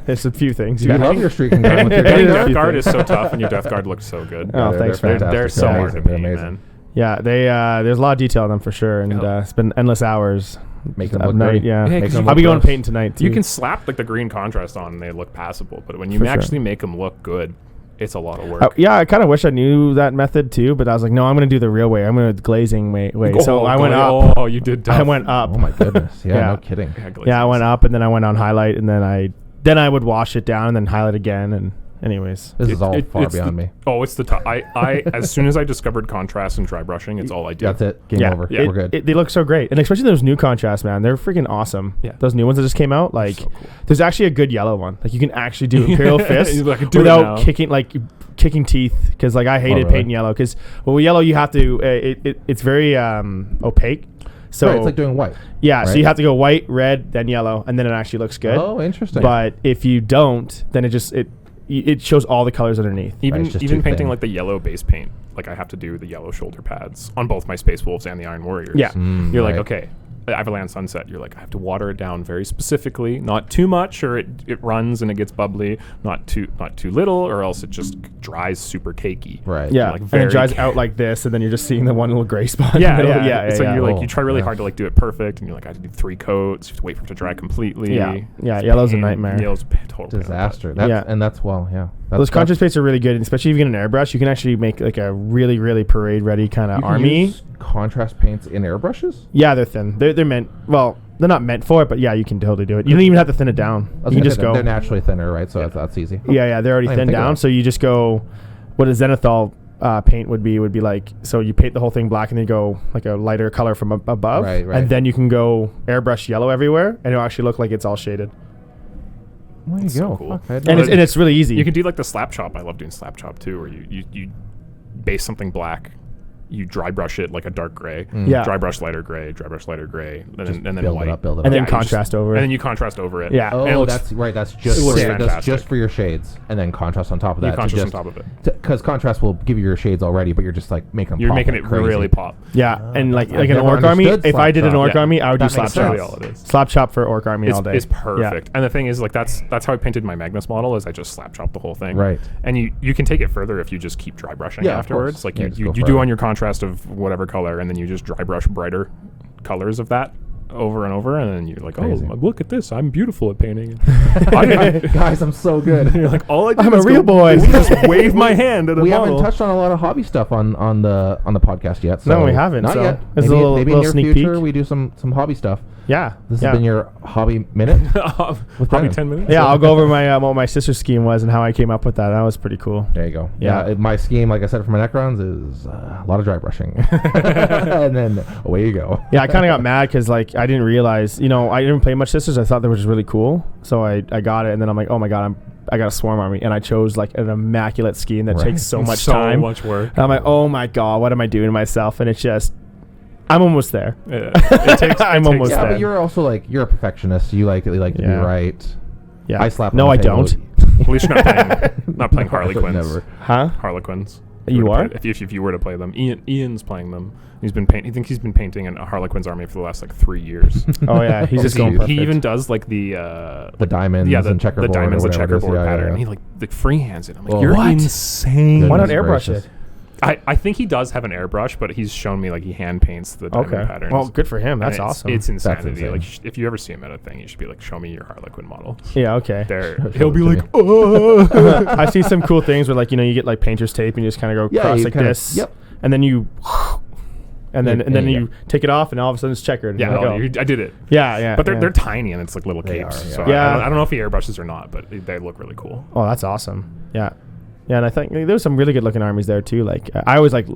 There's a few things. you love your streak and grime with your Your Death Death Yeah. Guard is so tough, and your Death Guard looks so good. Oh, thanks, man. They're so hard to They're paint, amazing. man. Yeah, they there's a lot of detail in them for sure, and Yeah. it's been endless hours. Make them of look night, dirty. yeah. Yeah, 'cause Make them I'll be look going gross. painting tonight too. You can slap like the green contrast on, and they look passable. But when you For sure. actually make them look good, it's a lot of work. Yeah, I kind of wish I knew that method too, but I was like, no, I'm going to do the real way. I'm going to the glazing way. So I went up. Oh, you did. I went up. Oh my goodness! Yeah, Yeah. no kidding. Yeah, I went up, and then I went on highlight, and then I would wash it down, and then highlight again, and anyways. This is all far it's beyond the, me. Oh, it's the top. I as soon as I discovered contrast and dry brushing, it's all I do. That's it. Game Yeah. over. Yeah. We're good. They look so great, and especially those new contrasts, man. They're freaking awesome. Yeah. Those new ones that just came out, like, So cool. there's actually a good yellow one. Like, you can actually do Imperial Fist You're like, do it now. without kicking teeth, because like I hated really? painting yellow, because with yellow you have to it's very opaque. So Right, it's like doing white. yeah, so right? you have to go white, red, then yellow, and then it actually looks good. Oh, interesting. But if you don't, then it shows all the colors underneath. Even it's just even too painting thin. like the yellow base paint, like I have to do the yellow shoulder pads on both my Space Wolves and the Iron Warriors. Yeah. You're like, right. okay, Avalanche Sunset. You're like, I have to water it down very specifically, not too much, or it runs and it gets bubbly. Not too little, or else it just dries super cakey. Right. Yeah, Like and very it dries out like this, and then you're just seeing the one little gray spot. in the Yeah, middle. yeah. So you're like, Oh, you try really yeah. hard to like do it perfect, and you're like, I have to do 3 coats. You have to wait for it to dry completely. Yeah. Yeah, It's yellow's a pain. nightmare. Yellow's a total pain in the butt. Disaster. That's, Yeah. And that's That's, Those contrast paints are really good, and especially if you get an airbrush, you can actually make like a really, really parade ready kind of you can army. use contrast paints in airbrushes. Yeah, they're thin. They're meant. Well, they're not meant for it, but yeah, you can totally do it. You don't even have to thin it down. I was You can gonna just say go. They're naturally thinner, right? So that's easy. Yeah, they're already I didn't thinned think of down. that. So you just go. What a zenithal paint would be like. So you paint the whole thing black, and then you go like a lighter color from above, Right. and then you can go airbrush yellow everywhere, and it'll actually look like it's all shaded. There you That's so go. cool. Okay, And it's really easy. You can do like the slap chop. I love doing slap chop too, where you base something black, you dry brush it like a dark gray, Yeah. dry brush lighter gray, dry brush lighter gray, and then build white. it up, build it and up. then you just- contrast over it. And then you contrast over it. Yeah. And it Oh, looks- that's right. That's it just looks that's fantastic. just for your shades, and then contrast on top of you that. contrast on top of it. Because contrast will give you your shades already, but you're just like making them. You're pop making like it crazy. really pop. Yeah, and like I've an never orc army. understood If I did an slap orc chop. army, I would do That slap makes chop. sense. Really all it is. Slap chop for orc army all day. It's perfect. And the thing is, like that's how I painted my Magnus model. Is I just slap chop the whole thing. Right. And you can take it further if you just keep dry brushing Yeah, of afterwards. course. Like Yeah, you just go do forever. on your contrast of whatever color, and then you just dry brush brighter colors of that over and over, and then you're like, Crazy. oh, look at this! I'm beautiful at painting. Guys, I'm so good. You're like, all I do I'm is a real go- boy. just wave my hand at a We model. haven't touched on a lot of hobby stuff on the podcast yet. So No, we haven't, Not so yet. this is Maybe, a little- maybe little near sneak future peek. we do some hobby stuff. Yeah. This yeah. has been your hobby minute. Probably Brennan. 10 minutes. Yeah, I'll go over my what my sister's scheme was and how I came up with that. That was pretty cool. There you go. Yeah. My scheme, like I said, for my Necrons is a lot of dry brushing, and then away you go. Yeah, I kind of got mad because like I didn't realize, I didn't play much sisters. I thought they were just really cool, so I got it, and then I'm like, oh my god, I got a swarm army, and I chose like an immaculate scheme that Right. takes so much so time. much work. And I'm like, oh my god, what am I doing to myself? And it's just, I'm almost there. Yeah. It takes. I'm almost Yeah, there. but you're also like you're a perfectionist. You like to be Yeah. right. Yeah. I slap. No, on I the table. don't. At least you're not playing Harlequins. Never. Huh? Harlequins. You were to are? play- if you were to play them, Ian's playing them. He's been painting. I think he's been painting a Harlequins army for the last like 3 years. Oh yeah, he's just He- going he perfect. He even does like the diamonds and checkerboard. the diamonds, or the whatever it is. checkerboard Yeah, pattern. yeah. He like freehands it. I'm like, Oh. you're What? insane. Why not Goodness airbrush gracious. it? I think he does have an airbrush, but he's shown me like he hand paints the diamond patterns. Well, good for him. And That's awesome. It's insanity. insane. Like if you ever see him at a thing, you should be like, show me your Harlequin model. Yeah. Okay. He'll be it to like, me. oh. I've seen some cool things where like you get like painter's tape and you just kind of go Yeah, across you like kinda- this. yep. And then you. And then Yeah, you take it off and all of a sudden it's checkered. Yeah, Like, no, oh. I did it. Yeah. But they're yeah. they're tiny and it's like little They capes. are, yeah. So Yeah. I don't know if he airbrushes or not, but they look really cool. Oh, that's awesome. Yeah. Yeah, and I think there's some really good looking armies there too. Like I always like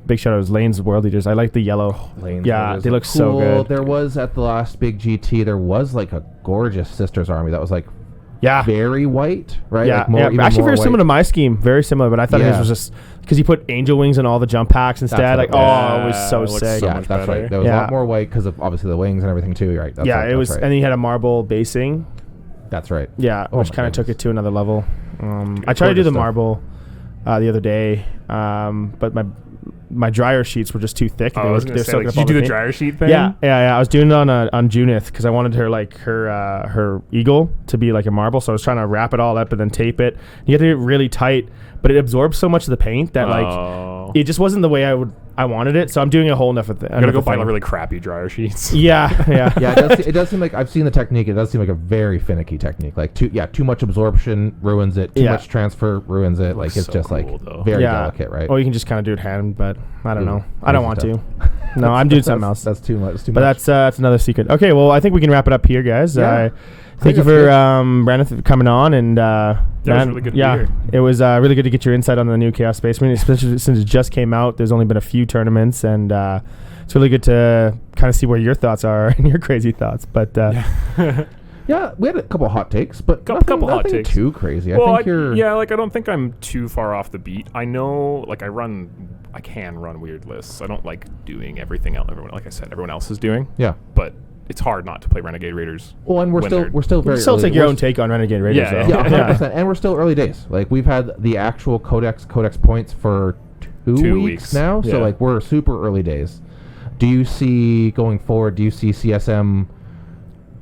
big shout out Lane's World Eaters. I like the yellow. Lanes Yeah, Rovers they are look so good. There was at the last big GT, there was like a gorgeous Sisters army that was like Yeah. very white, right? Yeah, Like more, even actually more very white. similar to my scheme. Very similar, but I thought his Yeah. was just because he put angel wings in all the jump packs instead. what Like, it was. it was so Yeah, it looks sick. so Yeah, much that's better. right. There was a Yeah. lot more white because of obviously the wings and everything too. You're right. That's Yeah, right, it was, That's right. and he had a marble basing. That's right. Yeah, Oh which my kind of took it goodness. to another level. I tried to do gorgeous the stuff. marble the other day, but my dryer sheets were just too thick. I was gonna say, like, did you do the dryer sheet thing? Yeah. I was doing it on Junith because I wanted her eagle to be like a marble. So I was trying to wrap it all up and then tape it. You have to get it really tight, but it absorbs so much of the paint that like it just wasn't the way I wanted it. So I'm doing a whole enough of it. I'm gonna go buy like really crappy dryer sheets. Yeah. Yeah, it does seem like I've seen the technique. It does seem like a very finicky technique. Like too much absorption ruins it. Too Yeah. much transfer ruins it. Like it's so just cool, like though. very Yeah. delicate, right? Or you can just kind of do it hand, but I don't Ooh, know. I don't want crazy to. No, I'm doing something else. That's too much. That's too But much. that's another secret. Okay, well, I think we can wrap it up here, guys. Yeah. Thank you that's for good. Brandon for coming on, and it was really good to be here. it was really good to get your insight on the new Chaos Space Marine, especially since it just came out. There's only been a few tournaments, and it's really good to kind of see where your thoughts are and your crazy thoughts. But Yeah, we had a couple hot takes, but Couple hot nothing takes. too crazy. Well, I think you're. yeah, like I don't think I'm too far off the beat. I know, like I can run weird lists. I don't like doing everything else. Like I said, everyone else is doing. Yeah. But it's hard not to play Renegade Raiders. Well, and we're when still they're- we're still you very can still early. take your We're own take on Renegade Raiders, Yeah, though. Yeah, 100%. And we're still early days. Like we've had the actual codex points for 2 weeks now, Yeah. so like we're super early days. Do you see going forward? Do you see CSM?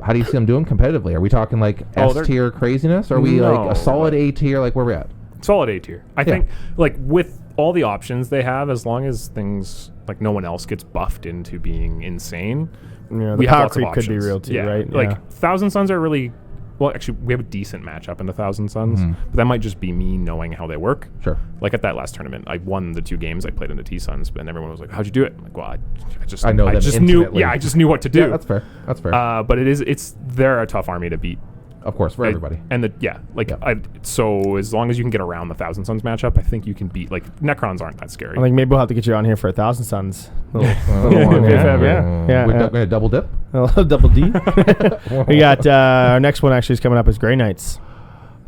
How do you see them doing competitively? Are we talking like Oh, S they're- tier craziness? Are we like No. a solid A tier? Like where we at? Solid A tier. I Yeah. think, like with all the options they have, as long as things like no one else gets buffed into being insane, Yeah, the we have power lots of creep could be options. real too, Yeah, right? Like Yeah. Thousand Suns are really well. Actually, we have a decent matchup in the Thousand Suns, Mhm. but that might just be me knowing how they work. Sure. Like at that last tournament, I won the 2 games I played in the T Suns, and everyone was like, "How'd you do it?" I'm like, well, I know I them just knew. intimately. Yeah, I just knew what to do. Yeah, that's fair. That's fair. But they're a tough army to beat. Of course, for everybody. And so as long as you can get around the Thousand Suns matchup, I think you can beat like Necrons aren't that scary. I think maybe we'll have to get you on here for 1,000 Suns. Little, Oh, yeah. We're Yeah. going to double dip. a little double D. We got our next one actually is coming up is Grey Knights.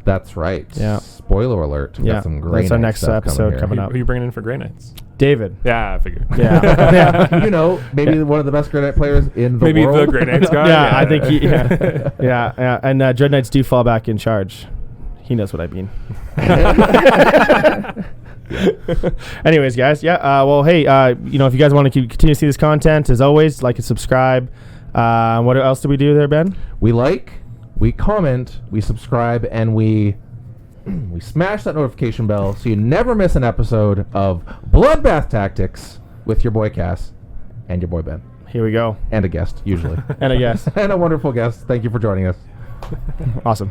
That's right. Yeah. Spoiler alert. We Yeah, got some great that's our next episode coming who up. are you bringing in for Grey Knights? David. Yeah, I figured. Yeah. You know, maybe one of the best grenade players in the Maybe world. the Grey Knights guy. Yeah, I think he. Yeah. And Dread Knights do fall back in charge. He knows what I mean. Anyways, guys. Yeah. Well, hey. If you guys want to continue to see this content, as always, like and subscribe. What else do we do there, Ben? We like, we comment, we subscribe, and we smash that notification bell so you never miss an episode of Bloodbath Tactics with your boy Kass and your boy Ben. Here we go. And a guest, usually. And a guest. And a wonderful guest. Thank you for joining us. Awesome.